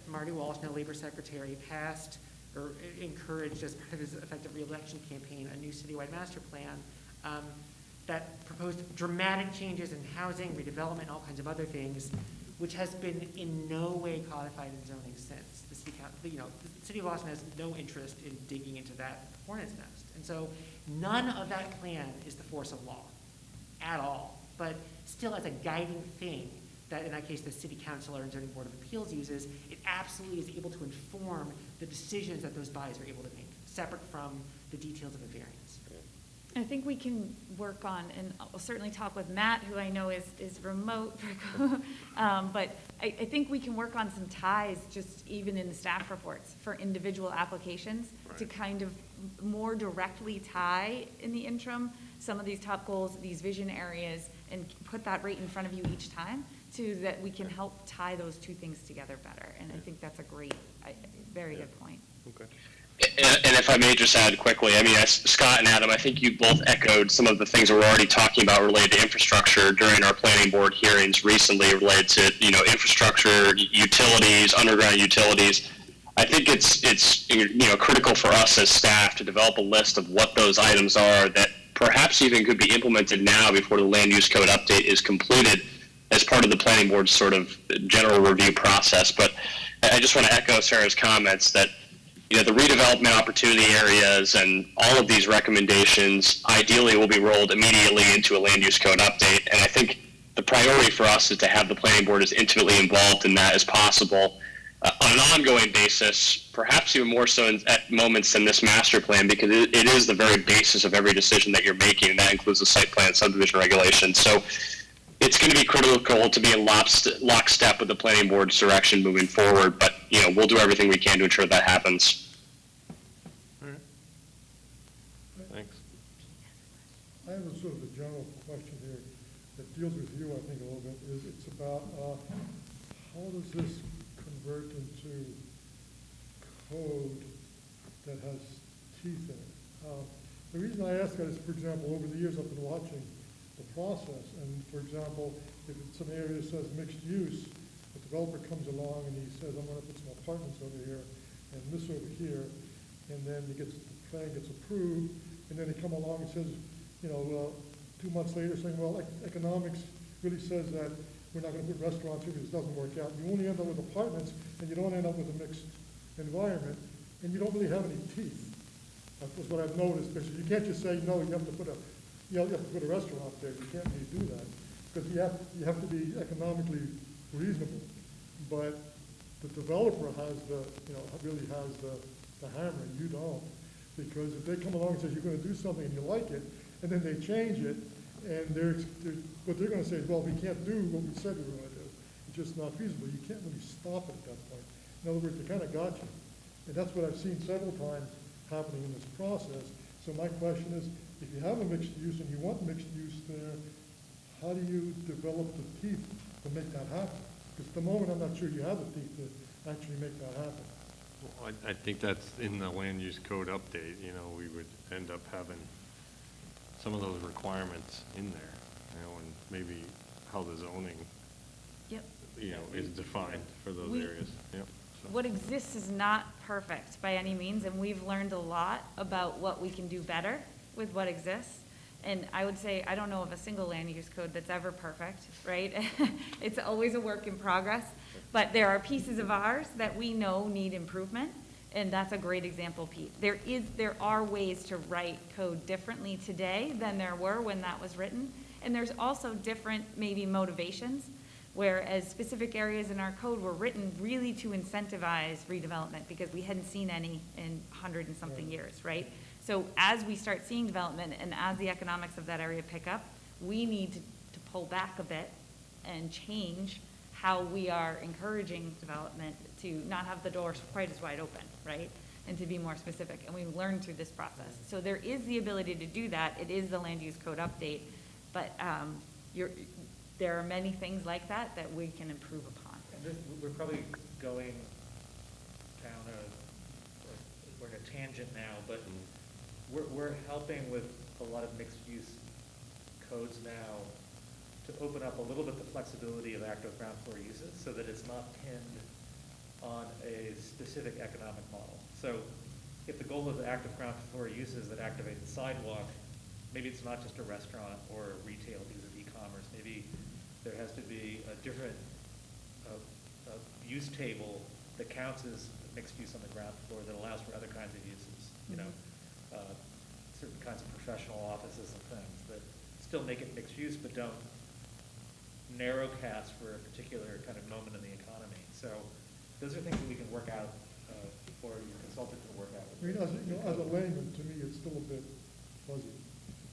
Marty Walsh, now Labor Secretary, passed or encouraged as part of his effective reelection campaign, a new citywide master plan that proposed dramatic changes in housing, redevelopment, all kinds of other things, which has been in no way codified in zoning since. The city the city of Boston has no interest in digging into that hornet's nest. And so none of that plan is the force of law at all, but still as a guiding thing that in that case the city council or zoning board of appeals uses, it absolutely is able to inform the decisions that those bodies are able to make, separate from the details of a variance. I think we can work on, and I'll certainly talk with Matt, who I know is remote, but I think we can work on some ties, just even in the staff reports, for individual applications to kind of more directly tie in the interim some of these top goals, these vision areas, and put that right in front of you each time, so that we can help tie those two things together better. And I think that's a great, very good point. Okay. And if I may just add quickly, I mean, Scott and Adam, I think you both echoed some of the things that we're already talking about related to infrastructure during our planning board hearings recently related to, infrastructure, utilities, underground utilities. I think it's critical for us as staff to develop a list of what those items are that perhaps even could be implemented now before the land use code update is completed as part of the planning board's sort of general review process. But I just want to echo Sarah's comments that the redevelopment opportunity areas and all of these recommendations ideally will be rolled immediately into a land use code update. And I think the priority for us is to have the planning board as intimately involved in that as possible on an ongoing basis, perhaps even more so at moments than this master plan, because it is the very basis of every decision that you're making, and that includes the site plan subdivision regulations. So it's going to be critical to be in lockstep with the planning board's direction moving forward, but we'll do everything we can to ensure that happens. All right. Thanks. I have a sort of a general question here that deals with you, I think, a little bit. It's about how does this convert into code that has teeth in it? The reason I ask that is, for example, over the years I've been watching the process, and for example, if it's an area that says mixed use, the developer comes along and he says, I'm going to put some apartments over here and this over here, and then the plan gets approved, and then they come along and says, 2 months later saying, well, economics really says that we're not going to put restaurants here because it doesn't work out. You only end up with apartments, and you don't end up with a mixed environment, and you don't really have any teeth. That's what I've noticed, because you can't just say, no, you have to put a restaurant there. You can't really do that, because you have to be economically reasonable. But the developer really has the hammer, and you don't. Because if they come along and say you're going to do something and you like it, and then they change it, and what they're going to say is, well, we can't do what we said we were going to do. It's just not feasible. You can't really stop it at that point. In other words, they kind of got you. And that's what I've seen several times happening in this process. So my question is, if you have a mixed use and you want mixed use there, how do you develop the teeth to make that happen? Because at the moment, I'm not sure you have the teeth to actually make that happen. Well, I think that's in the land use code update, we would end up having some of those requirements in there, and maybe how the zoning, Yep. is defined for those areas. Yep. So. What exists is not perfect by any means, and we've learned a lot about what we can do better with what exists. And I would say, I don't know of a single land use code that's ever perfect, right? It's always a work in progress, but there are pieces of ours that we know need improvement, and that's a great example, Pete. There are ways to write code differently today than there were when that was written, and there's also different maybe motivations, whereas specific areas in our code were written really to incentivize redevelopment because we hadn't seen any in 100 and something years, right? So as we start seeing development and as the economics of that area pick up, we need to pull back a bit and change how we are encouraging development to not have the doors quite as wide open, right? And to be more specific. And we've learned through this process. So there is the ability to do that. It is the land use code update, but there are many things like that we can improve upon. And we're probably going down we're in a tangent now, but we're helping with a lot of mixed use codes now to open up a little bit the flexibility of active ground floor uses so that it's not pinned on a specific economic model. So if the goal is active ground floor uses that activate the sidewalk, maybe it's not just a restaurant or retail because of e-commerce. Maybe there has to be a different use table that counts as mixed use on the ground floor that allows for other kinds of uses, you know, certain kinds of professional offices and things that still make it mixed use but don't narrow cast for a particular kind of moment in the economy. So those are things that we can work out, or your consultant can work out. I mean, as a layman, to me, it's still a bit fuzzy,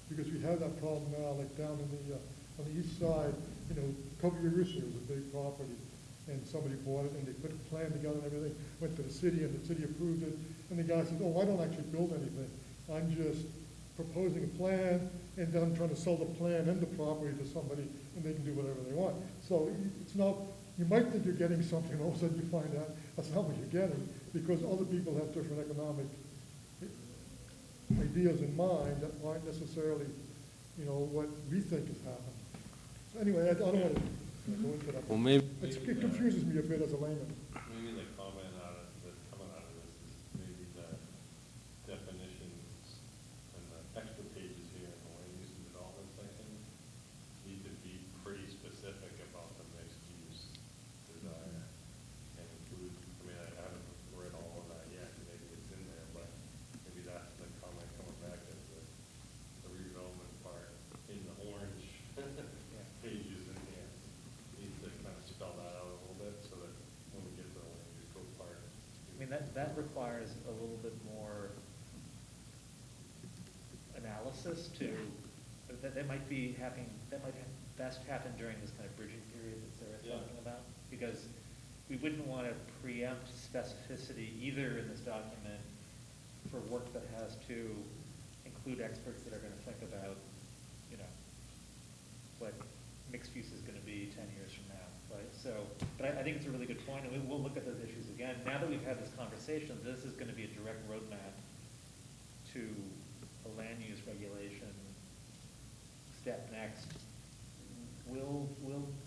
because we have that problem now, like down in the, on the east side, you know, a couple of years ago, it was a big property, and somebody bought it, and they put a plan together and everything, went to the city, and the city approved it, and the guy said, oh, I don't actually build anything, I'm just proposing a plan, and then I'm trying to sell the plan and the property to somebody, and they can do whatever they want. So it's not, you might think you're getting something, and all of a sudden you find out that's not what you're getting, because other people have different economic ideas in mind that aren't necessarily, you know, what we think is happening. So anyway, I don't want to go into that. Well, maybe. It confuses me a bit as a layman. Maybe the comment out of, that's coming out of this is maybe the definitions and the extra pages here in the land use and development section need to be pretty specific about the mixed use desire and include, I mean, I haven't read all of that yet, maybe it's in there, but maybe that's the comment coming back as the redevelopment part in the orange pages in here. Need to kind of spell that out a little bit so that when we get to the land use code part. I mean, that requires a little bit more analysis to, that might be happening, that might best happen during this kind of bridging period that Sarah's talking about. Because we wouldn't want to preempt specificity either in this document for work that has to include experts that are going to think about, you know, what mixed use is going to be 10 years from now, right? So, but I think it's a really good point, and we'll look at those issues again. Now that we've had this conversation, this is going to be a direct roadmap to a land use regulation step next. We'll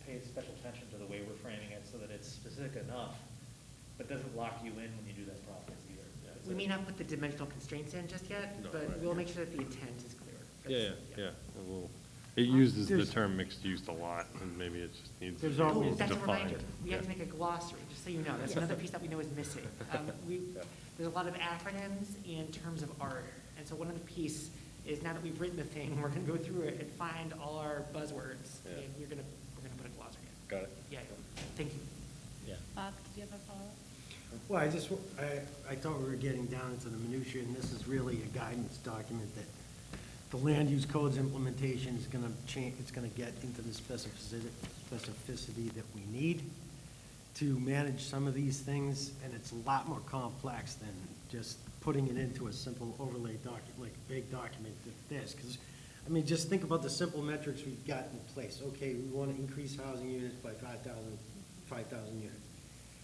pay special attention to the way we're framing it so that it's specific enough, but doesn't lock you in when you do that process either. We may not put the dimensional constraints in just yet, No, but right. we'll make sure that the intent is clear. Yeah. And it uses the There's- term mixed use a lot, and maybe it just needs to There's be always- Oh, that's a reminder. defined. We have to make a glossary, just so you know. That's another piece that we know is missing. There's a lot of acronyms in terms of art. And so one of the piece is now that we've written the thing, we're going to go through it and find all our buzzwords. Yeah. And we're going to put a glossary in. Got it. Yeah, thank you. Yeah. Bob, did you have a follow-up? Well, I thought we were getting down into the minutia, and this is really a guidance document that the land use code's implementation is gonna change, it's gonna get into the specificity that we need to manage some of these things, and it's a lot more complex than just putting it into a simple overlay document, like a big document like this, because, I mean, just think about the simple metrics we've got in place. Okay, we want to increase housing units by 5,000 units.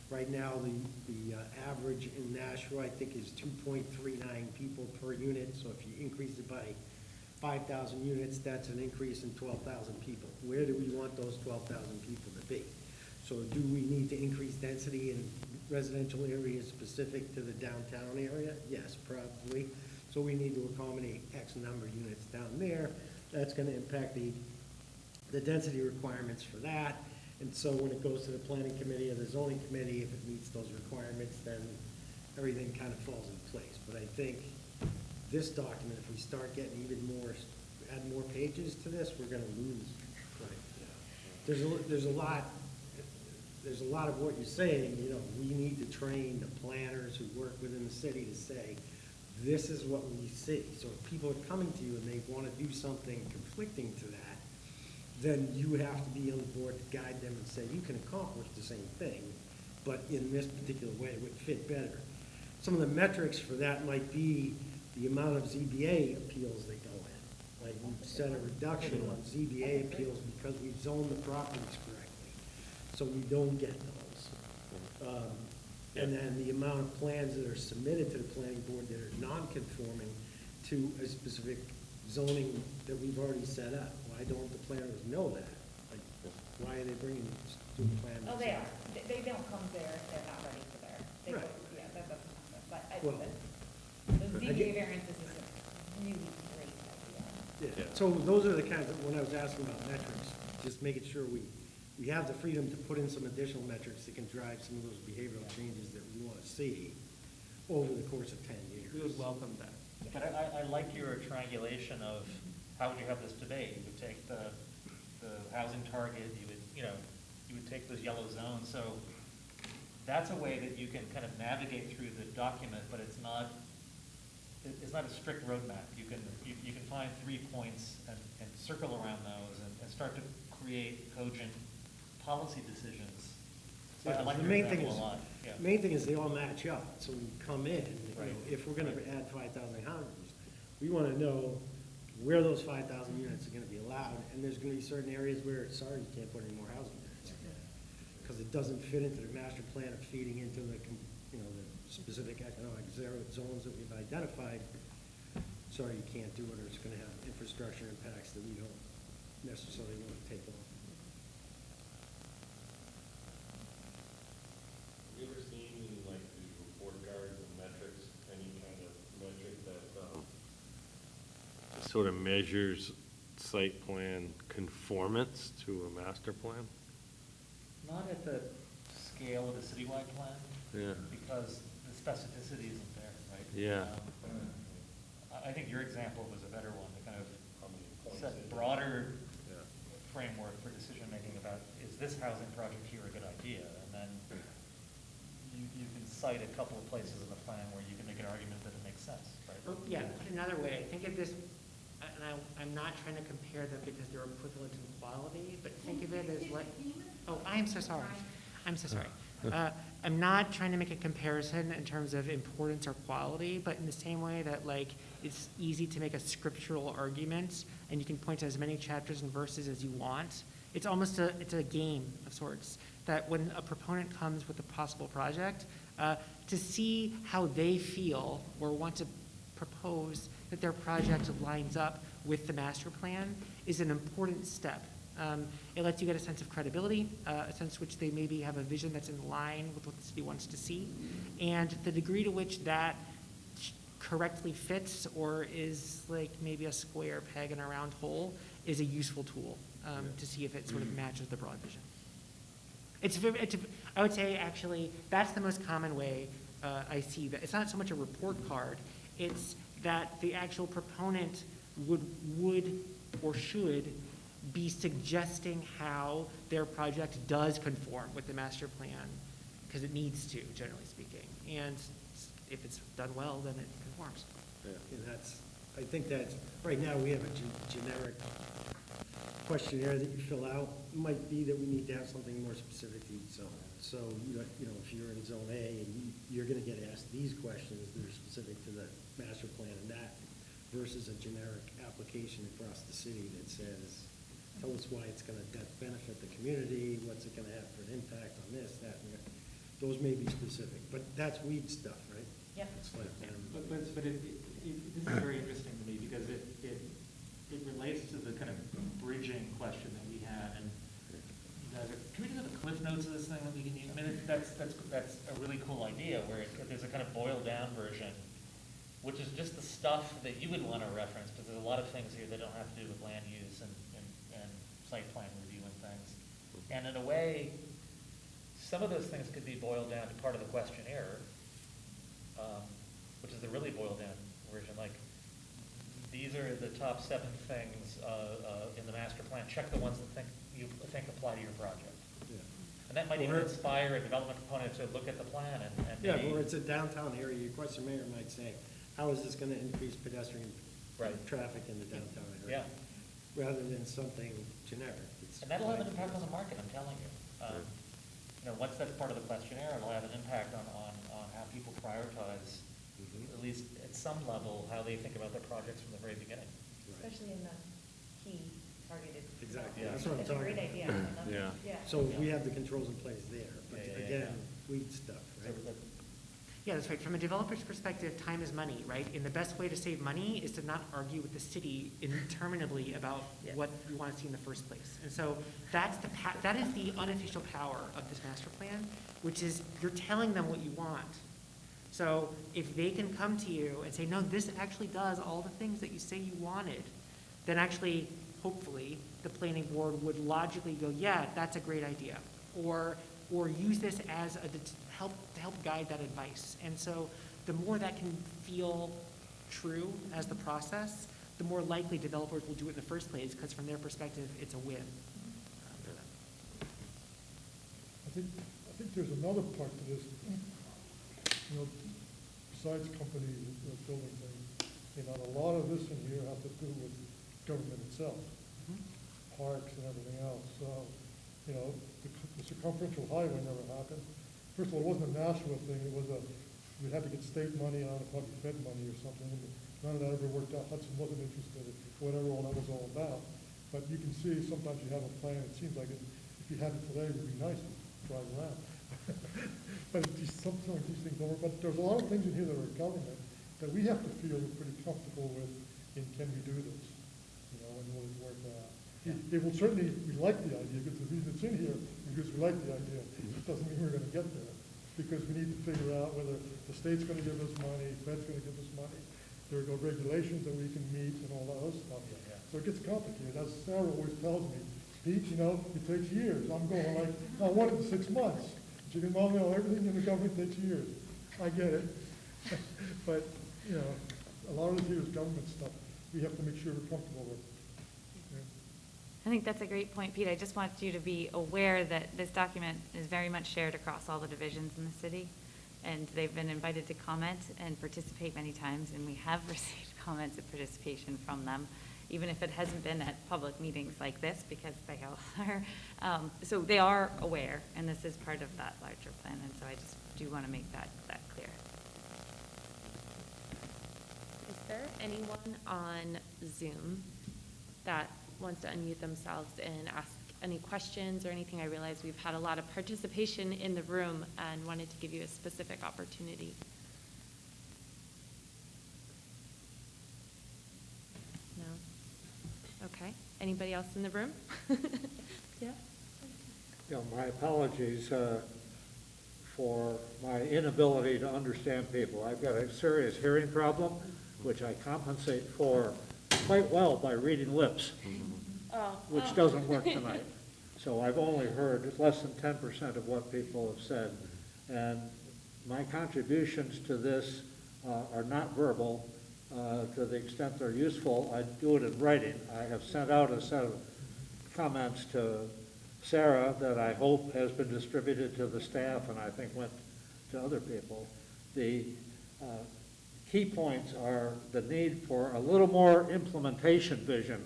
Right now, the average in Nashua, I think, is 2.39 people per unit, so if you increase it by 5,000 units, that's an increase in 12,000 people. Where do we want those 12,000 people to be? So do we need to increase density in residential areas specific to the downtown area? Yes, probably. So we need to accommodate X number of units down there. That's going to impact the density requirements for that. And so when it goes to the planning committee or the zoning committee, if it meets those requirements, then everything kind of falls in place. But I think this document, if we start getting even more, add more pages to this, we're going to lose. There's a lot of what you're saying, you know, we need to train the planners who work within the city to say, this is what we see. So if people are coming to you and they want to do something conflicting to that, then you have to be on the board to guide them and say, you can accomplish the same thing, but in this particular way, it would fit better. Some of the metrics for that might be the amount of ZBA appeals that go in. Like we've set a reduction on ZBA appeals because we've zoned the properties correctly, so we don't get those. And then the amount of plans that are submitted to the planning board that are non-conforming to a specific zoning that we've already set up. Why don't the planners know that? Like, why are they bringing student plans? Oh, they are. They don't come there if they're not ready for there. They go through Well, The ZBA variances is a really great idea. Yeah, so those are the kinds of, when I was asking about metrics, just making sure we have the freedom to put in some additional metrics that can drive some of those behavioral changes that we want to see over the course of 10 years. We would welcome that. But I like your triangulation of how would you have this debate? You would take the housing target, you would take those yellow zones. So that's a way that you can kind of navigate through the document, but it's not a strict roadmap. You can find 3 points and circle around those and start to create cogent policy decisions. So I like The your main thing example is, a lot. Yeah. main thing is they all match up, so we come in, Right. if we're gonna add 5,000 houses, we wanna know where those 5,000 units are gonna be allowed, and there's gonna be certain areas where, sorry, you can't put any more housing units. Because it doesn't fit into the master plan of feeding into the, the specific economic zones that we've identified. Sorry, you can't do it, or it's gonna have infrastructure impacts that we don't necessarily want to take on. Have you ever seen, like, these report cards and metrics, any kind of metric that sort of measures site plan conformance to a master plan? Not at the scale of a citywide plan. Yeah. Because the specificity isn't there, right? Yeah. I think your example was a better one, to kind of set in? broader Yeah. framework for decision-making about, is this housing project here a good idea? And then you can cite a couple of places in the plan where you can make an argument that it makes sense, right? Or, yeah, put another way, think of this, and I'm not trying to compare them because they're equivalent in quality, but think of it as like, oh, I am so sorry. I'm so sorry. I'm not trying to make a comparison in terms of importance or quality, but in the same way that, like, it's easy to make a scriptural argument and you can point to as many chapters and verses as you want. It's almost it's a game of sorts that when a proponent comes with a possible project, to see how they feel or want to propose that their project lines up with the master plan is an important step. It lets you get a sense of credibility, a sense which they maybe have a vision that's in line with what the city wants to see, and the degree to which that correctly fits or is like maybe a square peg in a round hole is a useful tool to see if it sort of matches the broad vision. I would say actually that's the most common way I see that. It's not so much a report card, it's that the actual proponent would or should be suggesting how their project does conform with the master plan, because it needs to, generally speaking. And if it's done well, then it conforms. Yeah. And I think that's, right now, we have a generic questionnaire that you fill out. It might be that we need to have something more specific to each zone. So, if you're in zone A and you're gonna get asked these questions that are specific to the master plan and that, versus a generic application across the city that says, tell us why it's gonna benefit the community, what's it gonna have for an impact on this, that, and that. Those may be specific, but that's weed stuff, right? Yep. It's like, But this is very interesting to me because it relates to the kind of bridging question that we had. And you guys can we do the cliff notes of this thing that we can use? I mean, that's a really cool idea where there's a kind of boiled down version, which is just the stuff that you would want to reference, because there's a lot of things here that don't have to do with land use and site plan review and things. And in a way, some of those things could be boiled down to part of the questionnaire, which is the really boiled down version. Like, these are the top 7 things in the master plan. Check the ones that you think apply to your project. yeah. And that might even inspire a development component to look at the plan and Yeah, maybe, or it's a downtown area, your questionnaire might say, how is this gonna increase pedestrian Right. traffic in the downtown area? yeah. Rather than something generic. It's And that'll have an like- impact on the market, I'm telling you. Once that's part of the questionnaire, it'll have an impact on how people prioritize, at least at some level, how they think about their projects from the very beginning. Especially in the key targeted. Exactly, Yeah. that's what I'm It's a talking great about. idea. I love it. Yeah. Yeah. So we have the controls in place there, but Yeah, again, weed stuff, right? Yeah, that's right. From a developer's perspective, time is money, right? And the best way to save money is to not argue with the city interminably about what you want to see in the first place. And so that is the unofficial power of this master plan, which is you're telling them what you want. So if they can come to you and say, no, this actually does all the things that you say you wanted, then actually, hopefully, the planning board would logically go, yeah, that's a great idea. Or use this as to help guide that advice. And so the more that can feel true as the process, the more likely developers will do it in the first place, because from their perspective, it's a win for them. I think there's another part to this, besides companies building things, a lot of this in here has to do with government itself, parks and everything else. So, the circumferential highway never happened. First of all, it wasn't a Nashua thing, it was we had to get state money on it, probably Fed money or something, and none of that ever worked out. Hudson wasn't interested in whatever all that was all about. But you can see sometimes you have a plan, it seems like if you had it today, it would be nice to drive around. But sometimes these things don't work. But there's a lot of things in here that are government that we have to feel pretty comfortable with in can we do this, and will it work out. It will certainly, we like the idea, because the reason it's in here is because we like the idea. It doesn't mean we're going to get there, because we need to figure out whether the state's going to give us money, Fed's going to give us money, there are regulations that we can meet and all that other stuff. So it gets complicated. As Sarah always tells me, Pete, it takes years. I'm going like, I want it in 6 months. She goes, Mom, everything in the government takes years. I get it. But, a lot of it here is government stuff. We have to make sure we're comfortable with. I think that's a great point, Pete. I just want you to be aware that this document is very much shared across all the divisions in the city, and they've been invited to comment and participate many times, and we have received comments and participation from them, even if it hasn't been at public meetings like this, because they all are. So they are aware, and this is part of that larger plan, and so I just do want to make that clear. Is there anyone on Zoom that wants to unmute themselves and ask any questions or anything? I realize we've had a lot of participation in the room and wanted to give you a specific opportunity. No? Okay. Anybody else in the room? Yeah? Yeah, my apologies for my inability to understand people. I've got a serious hearing problem, which I compensate for quite well by reading lips, which doesn't work tonight. So I've only heard less than 10% of what people have said. And my contributions to this are not verbal. To the extent they're useful, I do it in writing. I have sent out a set of comments to Sarah that I hope has been distributed to the staff and I think went to other people. The key points are the need for a little more implementation vision.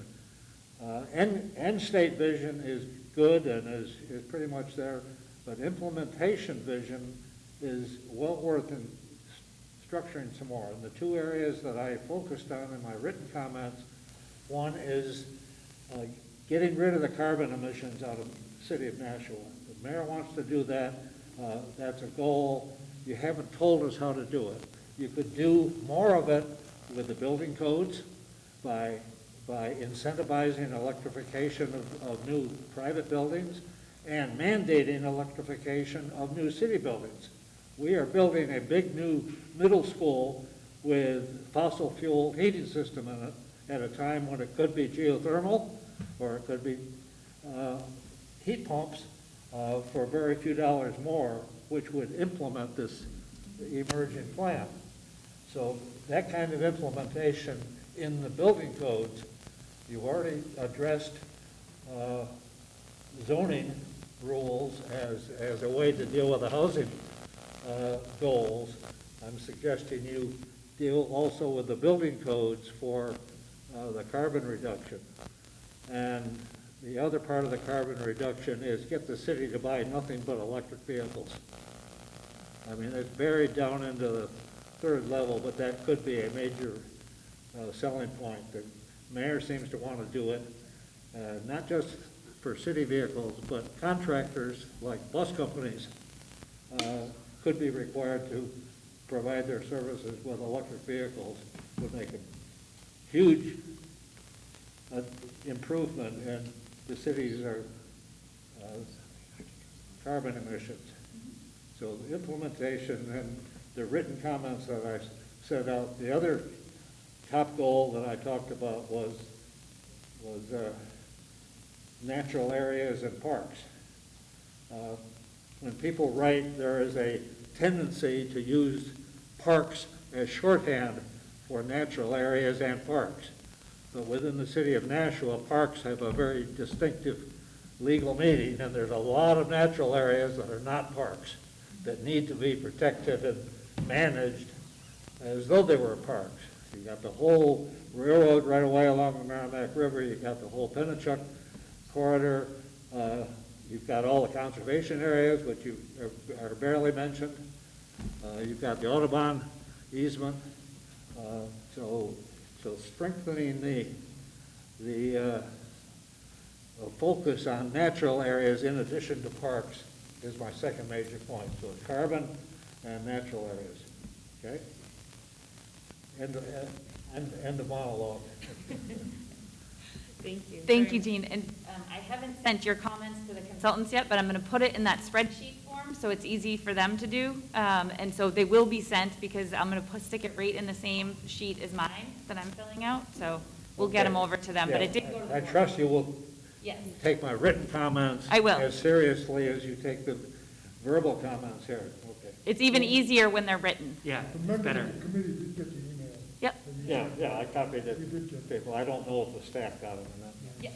End state vision is good and is pretty much there, but implementation vision is well worth structuring some more. And the two areas that I focused on in my written comments, one is getting rid of the carbon emissions out of the city of Nashua. The mayor wants to do that. That's a goal. You haven't told us how to do it. You could do more of it with the building codes by incentivizing electrification of new private buildings and mandating electrification of new city buildings. We are building a big new middle school with fossil fuel heating system in it at a time when it could be geothermal or it could be heat pumps for very few dollars more, which would implement this emerging plan. So that kind of implementation in the building codes, you've already addressed zoning rules as a way to deal with the housing goals. I'm suggesting you deal also with the building codes for the carbon reduction. And the other part of the carbon reduction is get the city to buy nothing but electric vehicles. I mean, it's buried down into the third level, but that could be a major selling point. The mayor seems to want to do it, not just for city vehicles, but contractors like bus companies could be required to provide their services with electric vehicles, would make a huge improvement in the city's carbon emissions. So the implementation, and the written comments that I set out. The other top goal that I talked about was natural areas and parks. When people write, there is a tendency to use parks as shorthand for natural areas and parks. But within the city of Nashua, parks have a very distinctive legal meaning, and there's a lot of natural areas that are not parks that need to be protected and managed as though they were parks. You got the whole railroad right away along the Merrimack River, you got the whole Pennachuck corridor, you've got all the conservation areas, which you are barely mentioned. You've got the Audubon easement. So strengthening the focus on natural areas in addition to parks is my second major point. So it's carbon and natural areas. Okay? End of monologue. Thank you. Thank you, Jean. And I haven't sent your comments to the consultants yet, but I'm going to put it in that spreadsheet form so it's easy for them to do. And so they will be sent because I'm going to stick it right in the same sheet as mine that I'm filling out. So we'll get them over to them. Yeah, but it did go to the I board. trust you will Yes. take my written comments I will. as seriously as you take the verbal comments here. Okay. It's even easier when they're written. Yeah, it's Remember, better. the committee did get the email. Yep. Yeah, I copied it to people. I don't know if the staff got it or not. Yep.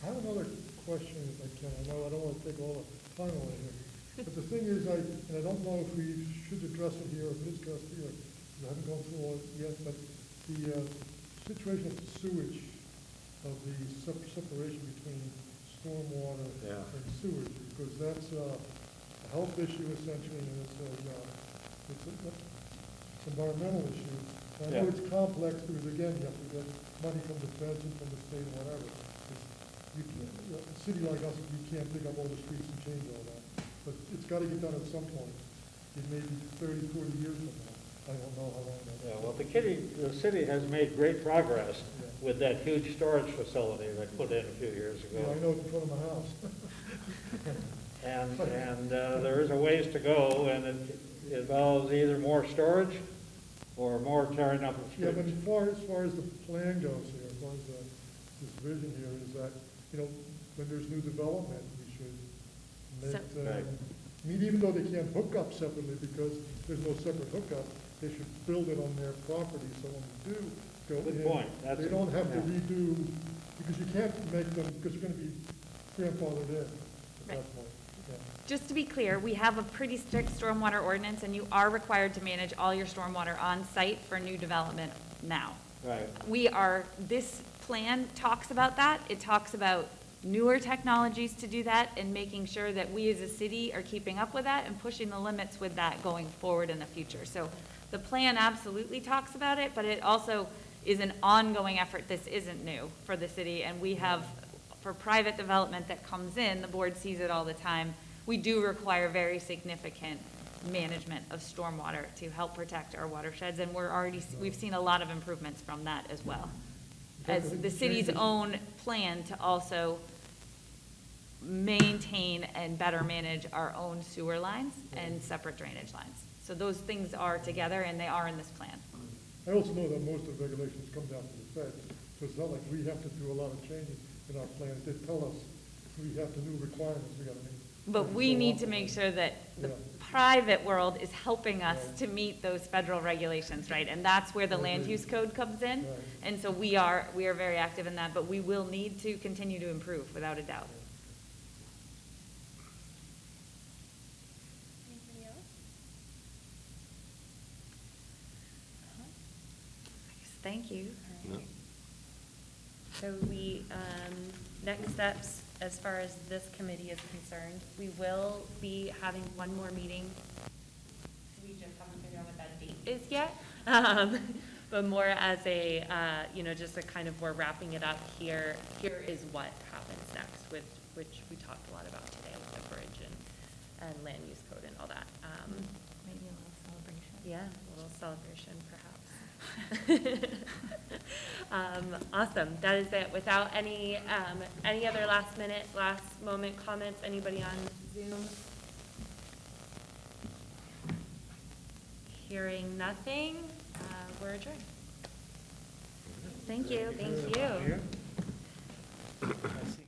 I have another question, if I can. I know I don't want to take all the time away here. But the thing is, and I don't know if we should address it here or if it's addressed here. I haven't gone through all it yet, but the situation of the sewage, of the separation between stormwater and sewage, because that's a health issue essentially, and it's an environmental issue. I know it's complex because again, you have to get money from the feds and from the state and whatever. You can't, a city like us, you can't pick up all the streets and change all that. But it's got to get done at some point. It may be 30, 40 years from now. I don't know how long that is. Yeah, well, the city has made great progress with that huge storage facility they put in a few years ago. Yeah, I know it's in front of my house. And there is a ways to go, and it involves either more storage or more tearing up of Yeah, streets. but as far as the plan goes here, as far as this vision here, is that, when there's new development, we should make, Right. I mean, even though they can't hook up separately because there's no separate hookup, they should build it on their property, so when we do go Good in, point. That's they don't have to yeah. redo, because you can't make them, because you're gonna be grandfathered in at Right. that point. Yeah. Just to be clear, we have a pretty strict stormwater ordinance, and you are required to manage all your stormwater on site for new development now. Right. This plan talks about that. It talks about newer technologies to do that and making sure that we as a city are keeping up with that and pushing the limits with that going forward in the future. So the plan absolutely talks about it, but it also is an ongoing effort. This isn't new for the city, and we have, for private development that comes in, the board sees it all the time. We do require very significant management of stormwater to help protect our watersheds, and we've seen a lot of improvements from that as well. As the city's own plan to also maintain and better manage our own sewer lines and separate drainage lines. So those things are together, and they are in this plan. I also know that most of the regulations come down from the feds, so it's not like we have to do a lot of changes in our plan. They tell us we have the new requirements we gotta meet. But we need to make sure that the private world is helping us to meet those federal regulations, right? And that's where the land use code comes in. And so we are very active in that, but we will need to continue to improve, without a doubt. Anybody else? Thank you. No. So next steps, as far as this committee is concerned, we will be having one more meeting. We just haven't figured out what that date is yet. But more as a, just a kind of, we're wrapping it up here. Here is what happens next, which we talked a lot about today with the bridge and land use code and all that. Maybe a little celebration. Yeah, a little celebration perhaps. Awesome, that is it. Without any other last moment comments, anybody on Zoom? Hearing nothing, we're adjourned. Thank you. Thank you. I see.